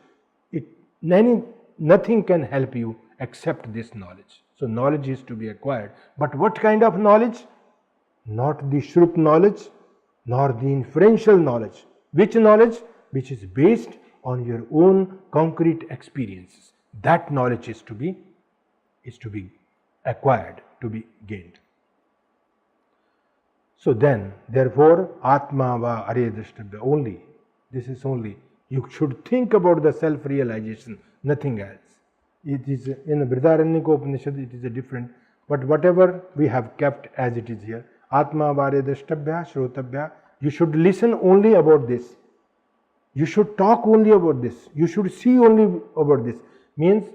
nothing can help you except this knowledge. So knowledge is to be acquired. But what kind of knowledge? Not the Shrup knowledge, nor the inferential knowledge. Which knowledge? Which is based on your own concrete experiences. That knowledge is to be acquired, to be gained. So then, therefore, Atma va Are Drashtabhya only. This is only. You should think about the self-realization, nothing else. It is in the Brihadaranyaka Upanishad, it is a different, but whatever we have kept as it is here. Atma va Are Drashtabhya, Shrotabhya. You should listen only about this. You should talk only about this. You should see only about this. Means,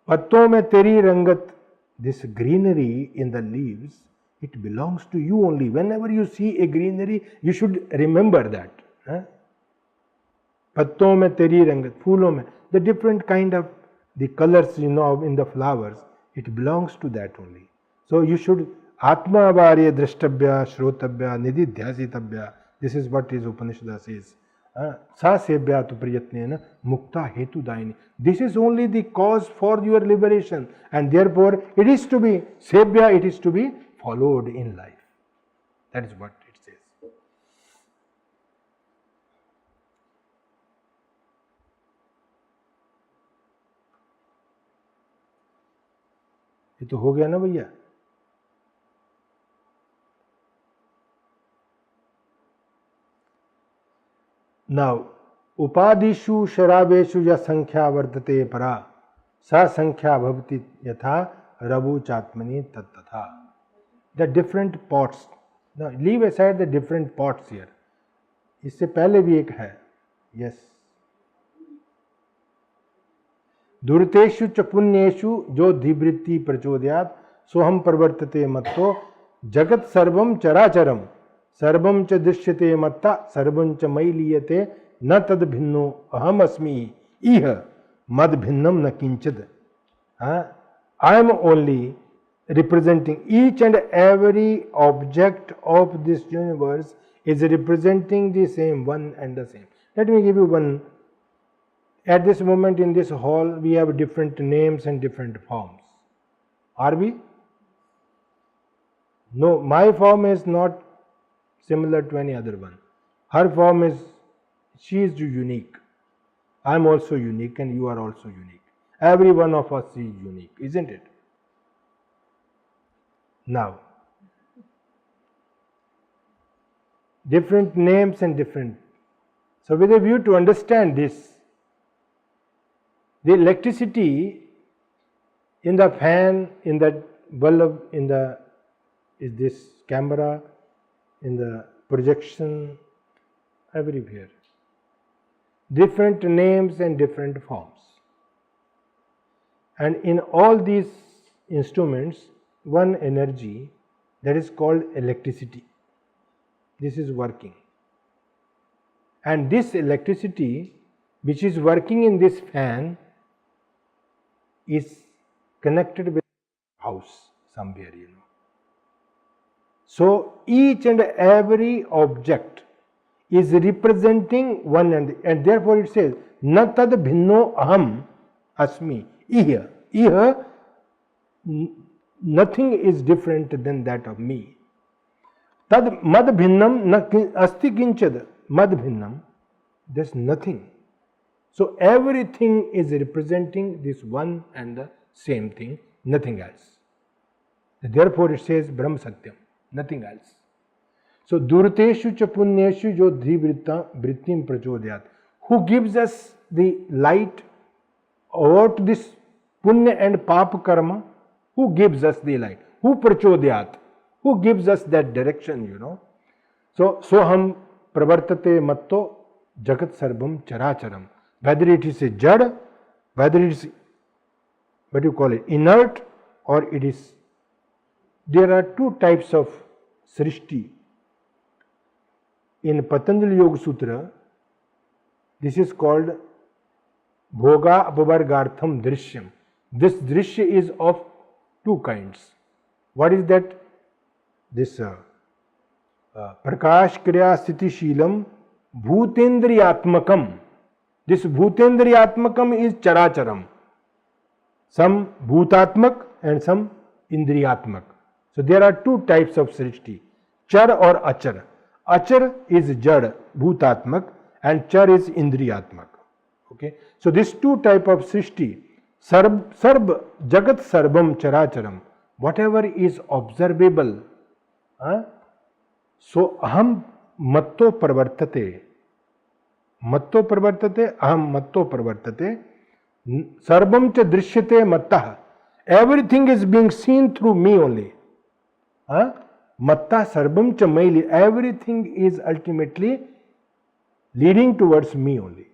patton mein teri rangat, this greenery in the leaves, it belongs to you only. Whenever you see a greenery, you should remember that. Patton mein teri rangat, phoolon mein, the different kind of the colors in the flowers, it belongs to that only. So you should Atma varya drashtabhya, shrotabhya, nididhyasitabhya. This is what his Upanishad says. Sa sebhya tu priyatnena mukta hetu daini. This is only the cause for your liberation, and therefore it is to be sebhya, it is to be followed in life. That is what it says. ये तो हो गया ना भैया? Now, upadishu sharabeshu ya sankhya vartate para sa sankhya bhavati yatha rabu chatmani tattatha. The different pots. Now, leave aside the different pots here. इससे पहले भी एक है. Yes. दुर्तेषु च पुण्येषु जो धीवृत्ति प्रचोदयात् सोहम प्रवर्तते मत्तो जगत सर्वम चराचरम सर्वम च दृश्यते मत्ता सर्वं च मयि लीयते न तद भिन्नो अहम अस्मि इह मद भिन्नम न किंचिद. I am only representing each and every object of this universe is representing the same one and the same. Let me give you one. At this moment in this hall, we have different names and different forms. Are we? No, my form is not similar to any other one. Her form is, she is unique. I am also unique and you are also unique. Every one of us is unique, isn't it? Now, different names and different. So with a view to understand this, the electricity in the fan, in that bulb, is this camera, in the projection, everywhere. Different names and different forms. And in all these instruments, one energy that is called electricity. This is working. And this electricity which is working in this fan is connected with house somewhere, So each and every object is representing one and therefore it says, na tad bhinno aham asmi. Iha, nothing is different than that of me. Tad mad bhinnam na asti kinchad. Mad bhinnam, there's nothing. So everything is representing this one and the same thing, nothing else. Therefore it says Brahm Satyam, nothing else. So Durteshu cha punyeshu jo dhivrittim prachodhyat. Who gives us the light about this punya and papa karma? Who gives us the light? Who prachodhyat? Who gives us that direction, you know? So soham pravartate matto jagat sarvam characharam. Whether it is a jad, whether it is, what do you call it, inert, or it is, there are two types of srishti. In Patanjali Yoga Sutra, this is called bhoga apavargartham drishyam. This drishya is of two kinds. What is that? This prakash kriya sthiti shilam bhutendriyatmakam. This bhutendriyatmakam is characharam. Some bhutatmak and some indriyatmak. So there are two types of srishti, char or achar. Achar is jad, bhutatmak, and char is indriyatmak. Okay, so this two type of srishti, sarb, jagat sarvam characharam, whatever is observable. So aham matto pravartate, aham matto pravartate, sarvam cha drishyate mattah. Everything is being seen through me only. Matta sarvam cha maili. Everything is ultimately leading towards me only.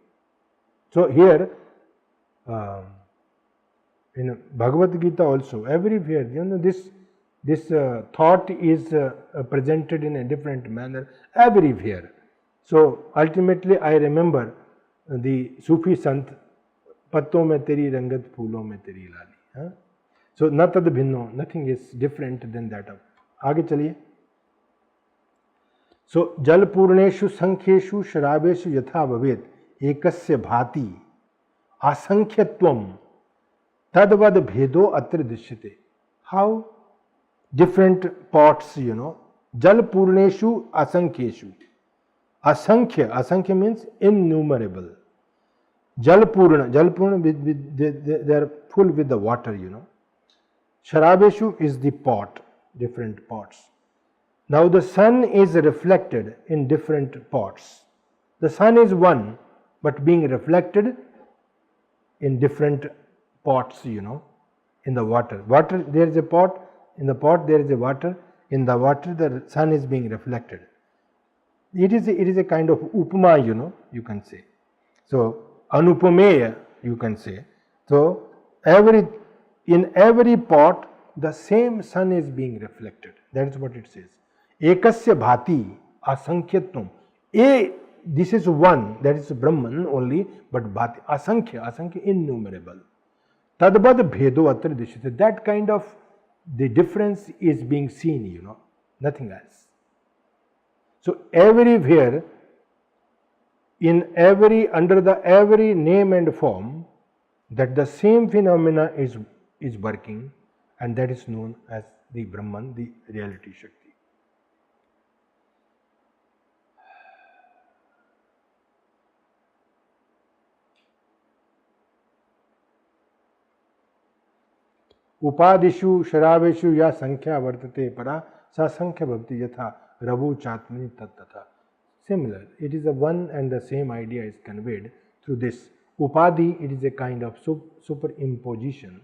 So here, in Bhagavad Gita also, everywhere, you know, this thought is presented in a different manner everywhere. So ultimately, I remember the Sufi Sant, patton mein teri rangat, phoolon mein teri lali. So na tad bhinno, nothing is different than that. आगे चलिए. सो जल पूर्णेषु संख्येषु शराबेषु यथा भवेत् एकस्य भाति असंख्यत्वम तद्वद भेदो अत्र दृश्यते. How different pots, you know, जल पूर्णेषु असंख्येषु. असंख्य मीन्स इनन्यूमरेबल. जल पूर्ण they are full with the water, you know. Sharabeshu is the pot, different pots. Now the sun is reflected in different pots. The sun is one, but being reflected in different pots, you know, in the water. Water, there is a pot, in the pot there is a water, in the water the sun is being reflected. It is a kind of upama, you know, you can say. So anupameya, you can say. So in every pot the same sun is being reflected. That is what it says. Ekasya bhati asankhyatum. This is one, that is Brahman only, but bhati asankhya innumerable. Tadbad bhedo atra dishyate. That kind of the difference is being seen, you know, nothing else. So everywhere, under every name and form, that the same phenomena is working, and that is known as the Brahman, the reality Shakti. उपादिषु शराबेषु या संख्या वर्तते परा सा संख्या भवति यथा रवु चात्मनि तत्तथा. Similar, it is a one and the same idea is conveyed through this. Upadhi, it is a kind of superimposition.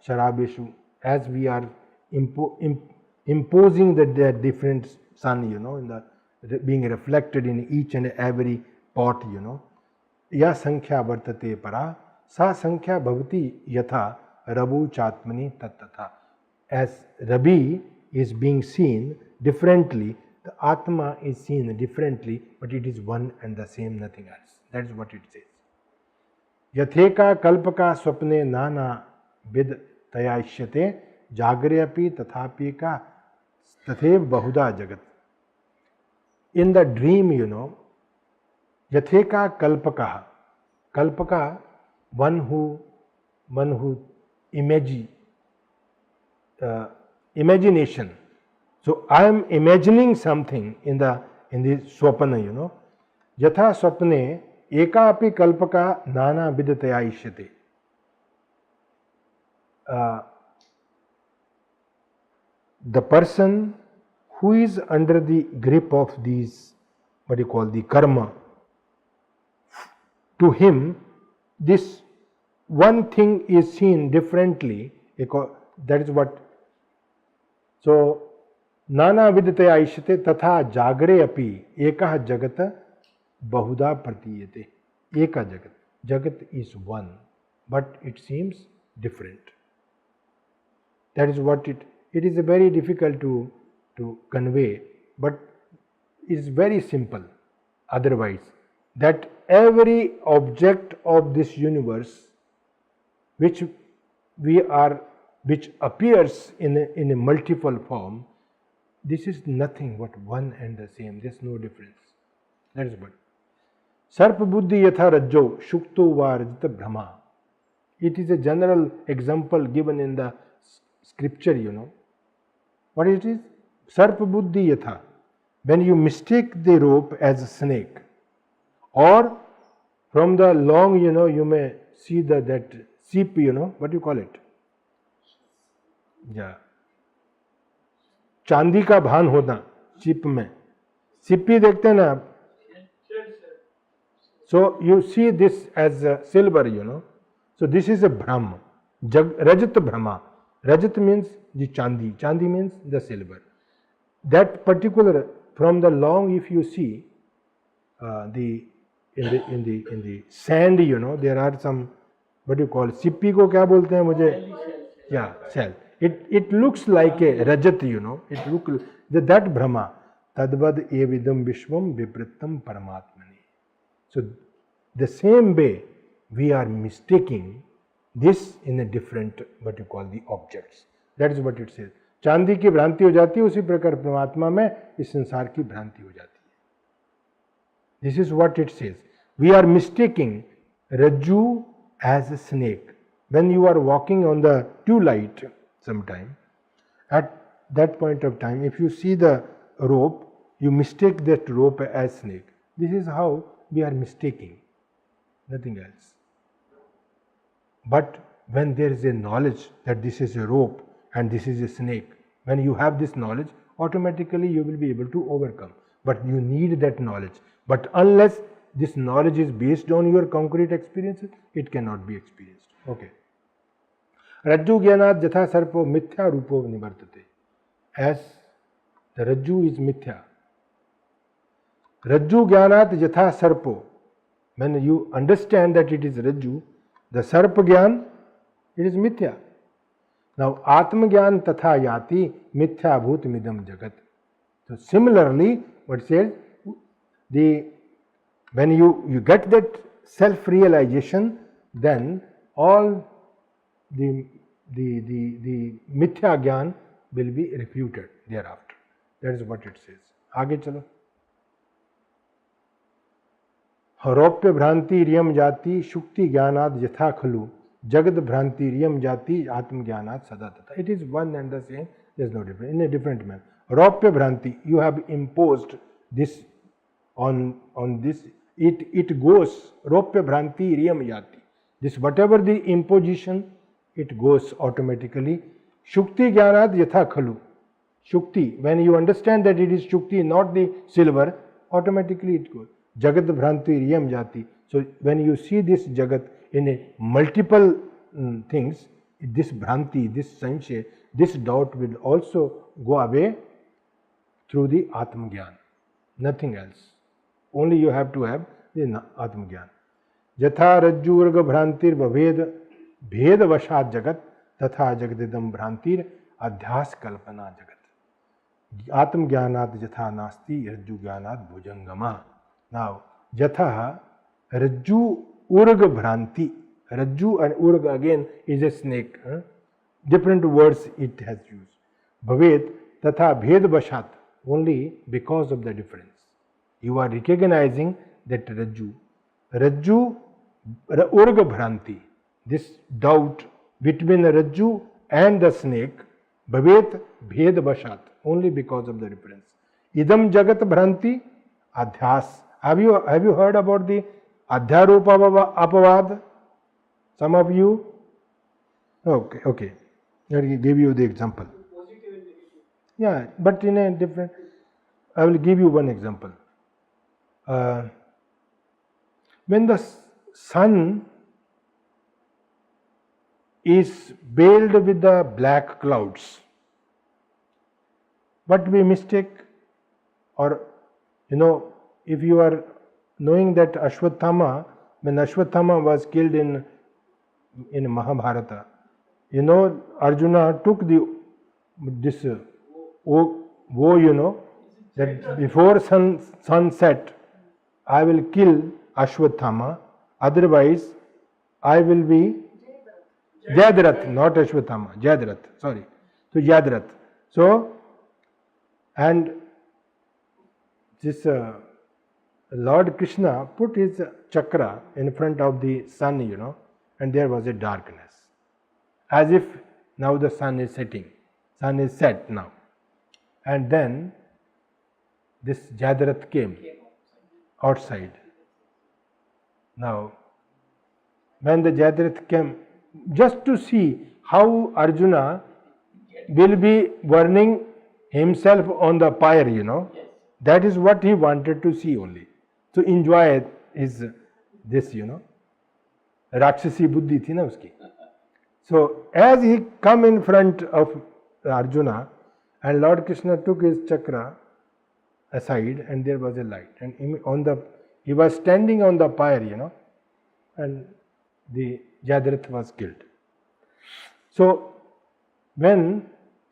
Sharabeshu, as we are imposing the different sun, you know, in the being reflected in each and every pot, you know. Ya sankhya vartate para, sa sankhya bhavati yatha rabu chatmani tattatha. As Rabi is being seen differently, the Atma is seen differently, but it is one and the same, nothing else. That is what it says. Yatheka kalpaka swapne nana vid tayashyate jagreyapi tathapika tathev bahuda jagat. In the dream, you know, yatheka kalpaka, one who imagination. So I am imagining something in the swapana, you know. Yatha swapne eka api kalpaka nana vidataya ishyate. The person who is under the grip of these, what you call the karma, to him this one thing is seen differently. that is what. So नाना विदतया इष्यते तथा जागरे अपि एकः जगत बहुधा प्रतीयते. Eka jagat. Jagat is one, but it seems different. That is what it is very difficult to convey, but is very simple otherwise, that every object of this universe which appears in a multiple form, this is nothing but one and the same. There is no difference. That is what. Sarpa buddhi yatha rajjo shukto varjita brahma. It is a general example given in the scripture, What it is? Sarpa buddhi yatha. When you mistake the rope as a snake, or from the long, you may see that sheep, what do you call it? Yeah. चांदी का भान होना chip में, सिप्पी देखते हैं ना आप. So you see this as a silver, So this is a Brahma, Rajat Brahma. Rajat means the Chandi, Chandi means the silver. That particular, from the long, if you see in the sand, there are some, what do you call it? Sippi ko kya bolte hain mujhe? Yeah, shell. It looks like a Rajat, It looks that Brahma. Tadvad evidam vishvam viprittam paramatmani. So the same way we are mistaking this in a different, what you call, the objects. That is what it says. चांदी की भ्रांति हो जाती है, उसी प्रकार परमात्मा में इस संसार की भ्रांति हो जाती है. This is what it says. We are mistaking Rajju as a snake. When you are walking on the twilight sometime, at that point of time, if you see the rope, you mistake that rope as snake. This is how we are mistaking, nothing else. But when there is a knowledge that this is a rope and this is a snake, when you have this knowledge, automatically you will be able to overcome. But you need that knowledge. But unless this knowledge is based on your concrete experiences, it cannot be experienced. Okay. Rajju Gyanat Jatha Sarpo Mithya Rupo Nivartate. As the Rajju is Mithya. Rajju Gyanat Jatha Sarpo. When you understand that it is Rajju, the Sarpa Gyan, it is Mithya. Now, Atma Gyan Tatha Yati Mithya Bhut Midam Jagat. So, similarly, what it says, when you get that self-realization, then all the Mithya Gyan will be refuted thereafter. That is what it says. आगे चलो. रौप्य भ्रांति रियम जाति शुक्ति ज्ञानाद यथा खलु जगत भ्रांति रियम जाति आत्म ज्ञानाद सदा तथा. It is one and the same. There is no difference. In a different manner. रौप्य भ्रांति, you have imposed this on this. It goes. रौप्य भ्रांति रियम जाति. This whatever the imposition, it goes automatically. Shukti jnanad yatha khalu. Shukti, when you understand that it is Shukti, not the silver, automatically it goes. Jagat Bhranti Riyam Jati. So when you see this Jagat in a multiple things, this Bhranti, this Sanshaya, this doubt will also go away through the Atma Gyan. Nothing else. Only you have to have the Atma Gyan. Jatha Rajju Varga Bhrantir Bhaved Bhed Vashat Jagat Tatha Jagadidam Bhrantir Adhyas Kalpana Jagat. Atma Gyanat Jatha Nasti Rajju Gyanat Bhujangama. Now, Jatha Rajju Urga Bhranti. Rajju and Urga again is a snake. Different words it has used. Bhaved Tatha Bhed Vashat. Only because of the difference. You are recognizing that Rajju. Rajju Urga Bhranti. This doubt between the Rajju and the snake. Bhavet Bhed Vashat. Only because of the difference. Idam Jagat Bhranti Adhyas. Have you heard about the Adhyaropa Apavad? Some of you? Okay. Let me give you the example. Yeah, but in a different. I will give you one example. When the sun is veiled with the black clouds. What we mistake, or if you are knowing that Ashwatthama, when Ashwatthama was killed in Mahabharata, Arjuna took this woe, that before sunset, I will kill Ashwatthama, otherwise I will be Jayadratha, not Ashwatthama, Jayadratha, sorry. So Jayadratha. So, and this Lord Krishna put his chakra in front of the sun, and there was a darkness. As if now the sun is setting. Sun is set now. And then this Jayadratha came outside. Now, when the Jayadratha came, just to see how Arjuna will be burning himself on the pyre, that is what he wanted to see only. To enjoy his this, Rakshasi buddhi thi na uski. So, as he come in front of Arjuna, and Lord Krishna took his chakra aside, and there was a light, and he was standing on the pyre, and the Jayadratha was killed. So, when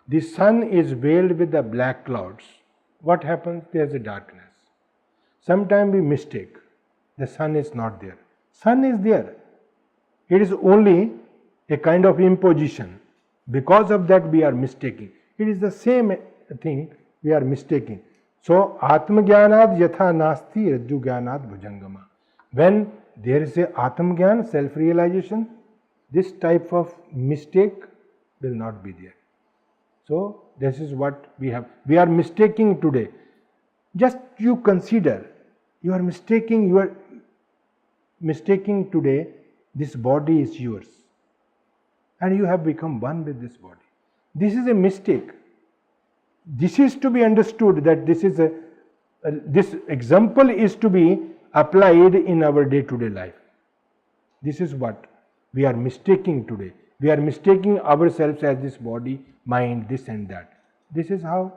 the sun is veiled with the black clouds, what happens? There is a darkness. Sometimes we mistake. The sun is not there. Sun is there. It is only a kind of imposition. Because of that we are mistaking. It is the same thing we are mistaking. So, Atmagyanad yatha nasti rajju gyanad bhujangama. When there is a Atmagyan, self-realization, this type of mistake will not be there. So, this is what we have. We are mistaking today. Just you consider, you are mistaking today, this body is yours. And you have become one with this body. This is a mistake. This is to be understood that this example is to be applied in our day-to-day life. This is what we are mistaking today. We are mistaking ourselves as this body, mind, this and that. This is how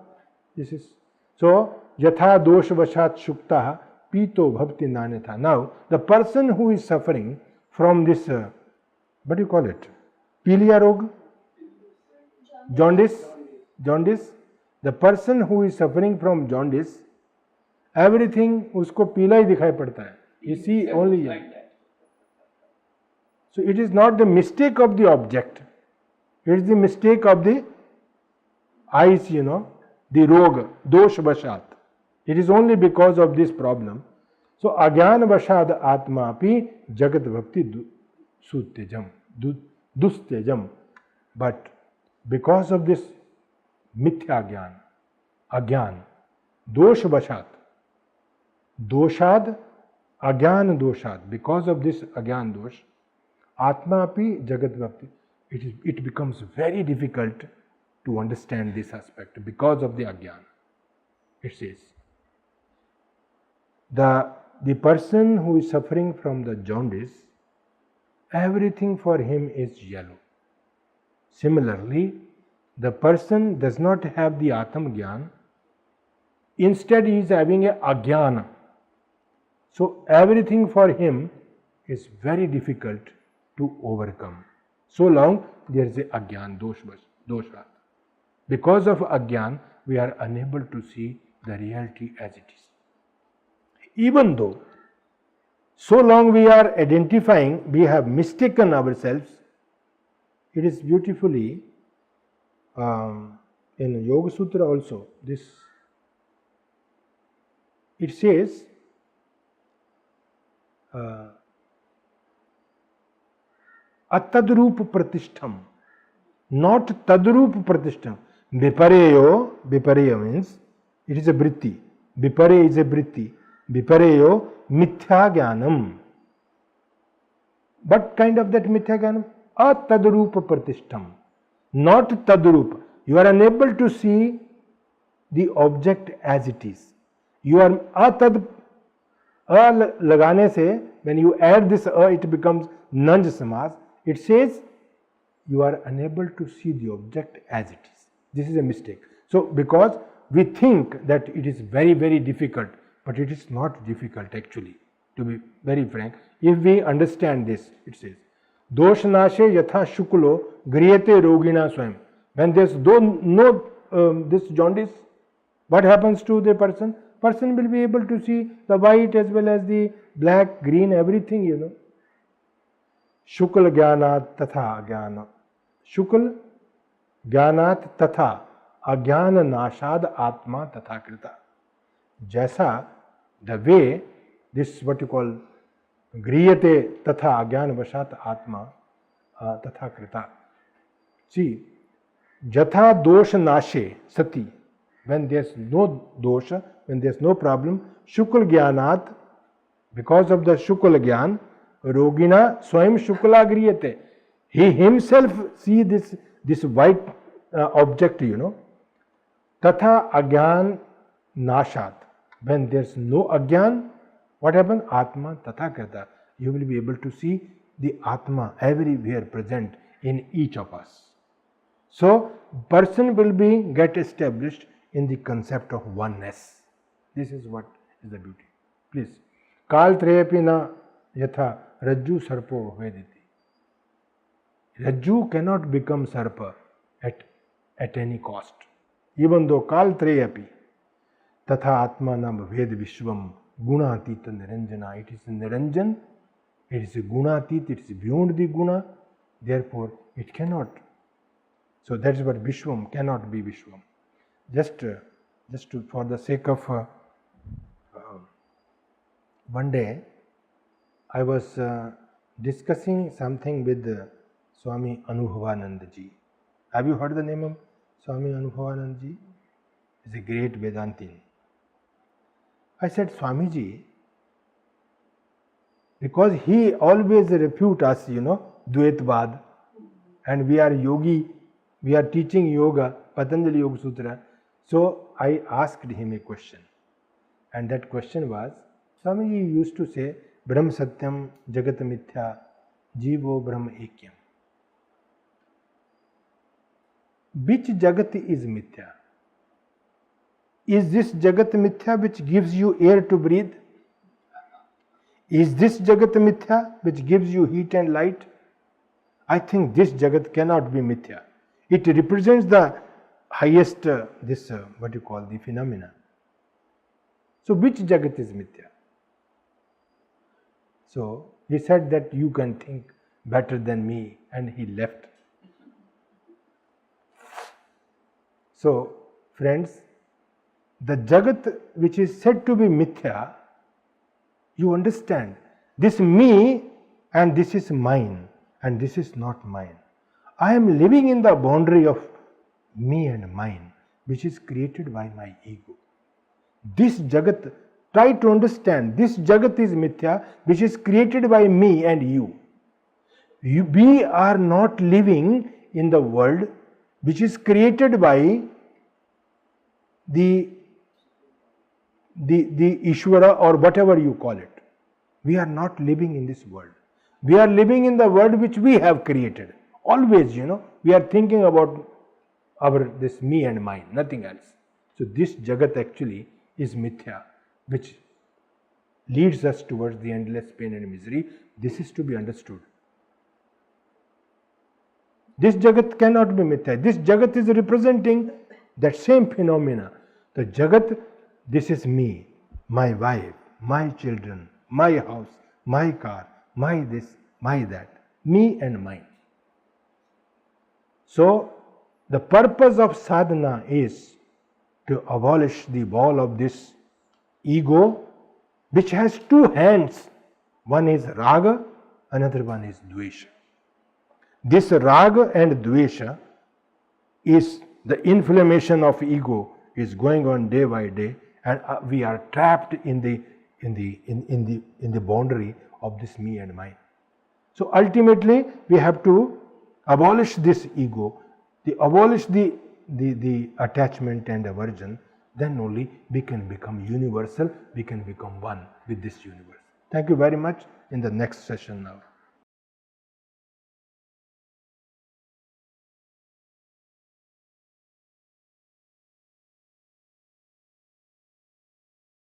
this is. So, yatha dosha vashat shukta pito bhavti nanyatha. Now, the person who is suffering from this, what do you call it? Piliya rog? Jaundice. The person who is suffering from jaundice, everything usko पीला ही दिखाई पड़ता है. You see only. So it is not the mistake of the object. It is the mistake of the eyes, the roga, dosh vashat. It is only because of this problem. So agyan vashad atma api jagat bhakti sutyajam, dustyajam. But because of this mithya agyan, dosh vashat, doshad, agyan doshad, because of this agyan dosh, atma api jagat bhakti, it becomes very difficult to understand this aspect because of the agyan. It says, the person who is suffering from the jaundice, everything for him is yellow. Similarly, the person does not have the Atma Gyan, instead he is having a Agyana. So everything for him is very difficult to overcome. So long there is a Agyan, dosha. Because of Agyan, we are unable to see the reality as it is. Even though so long we are identifying, we have mistaken ourselves, it is beautifully in Yoga Sutra also, this, it says, atadrup pratishtham, not tadrup pratishtham. Vipareya means it is a vritti. Vipare is a vritti. Vipareyo mithya jnanam. What kind of that mithya jnanam? Atadrupa pratishtham. Not tadrupa. You are unable to see the object as it is. You are atad. Lagane se, when you add this it becomes nanj samas. It says you are unable to see the object as it is. This is a mistake. So, because we think that it is very, very difficult, but it is not difficult actually, to be very frank. If we understand this, it says, Doshanashe yatha shuklo griyate rogina swayam. When there is no this jaundice, what happens to the person? Person will be able to see the white as well as the black, green, everything, you know. Shukla jnanat tatha ajnana. Shukla jnanat tatha ajnana nashad atma tatha krita. Jaisa, the way, this what you call griyate tatha ajnana vashat atma tatha krita. See, jatha dosha nashe sati, when there is no dosha, when there is no problem, shukla jnanat, because of the shukla jnana, rogina swayam shukla griyate. He himself see this white object, you know. Tatha agyan nashat. When there is no agyan, what happens? Atma tatha krita. You will be able to see the Atma everywhere present in each of us. So, person will get established in the concept of oneness. This is what is the beauty. Please. Kal treyapi na yatha rajju sarpo vediti. Rajju cannot become sarpa at any cost. Even though kal treyapi tatha atma nam ved vishwam gunatita niranjana. It is niranjan, it is gunatit, it is beyond the guna, therefore it cannot. So that is what vishwam cannot be vishwam. Just for the sake of one day, I was discussing something with Swami Anubhavananda ji. Have you heard the name of Swami Anubhavananda ji? He is a great Vedantin. I said, Swamiji, because he always refute us, you know, Dvaitvad, and we are yogi, we are teaching yoga, Patanjali Yoga Sutra. So I asked him a question, and that question was, Swamiji used to say, Brahm Satyam Jagat Mithya Jivo Brahm Ekyam. Which Jagat is Mithya? Is this Jagat Mithya which gives you air to breathe? Is this Jagat Mithya which gives you heat and light? I think this Jagat cannot be Mithya. It represents the highest, what you call the phenomena. So which Jagat is Mithya? So he said that you can think better than me, and he left. So friends, the Jagat which is said to be Mithya, you understand, this me and this is mine and this is not mine. I am living in the boundary of me and mine, which is created by my ego. This Jagat, try to understand, this Jagat is Mithya, which is created by me and you. We are not living in the world which is created by the Ishvara or whatever you call it. We are not living in this world. We are living in the world which we have created. Always, you know, we are thinking about this me and mine, nothing else. So this Jagat actually is Mithya, which leads us towards the endless pain and misery. This is to be understood. This Jagat cannot be Mithya. This Jagat is representing that same phenomena. The Jagat, this is me, my wife, my children, my house, my car, my this, my that, me and mine. So, the purpose of sadhana is to abolish the ball of this ego, which has two hands. One is raga, another one is dvesha. This raga and dvesha is the inflammation of ego is going on day by day, and we are trapped in the boundary of this me and mine. So ultimately, we have to abolish this ego, abolish the attachment and aversion. Then only we can become universal. We can become one with this universe. Thank you very much. In the next session now.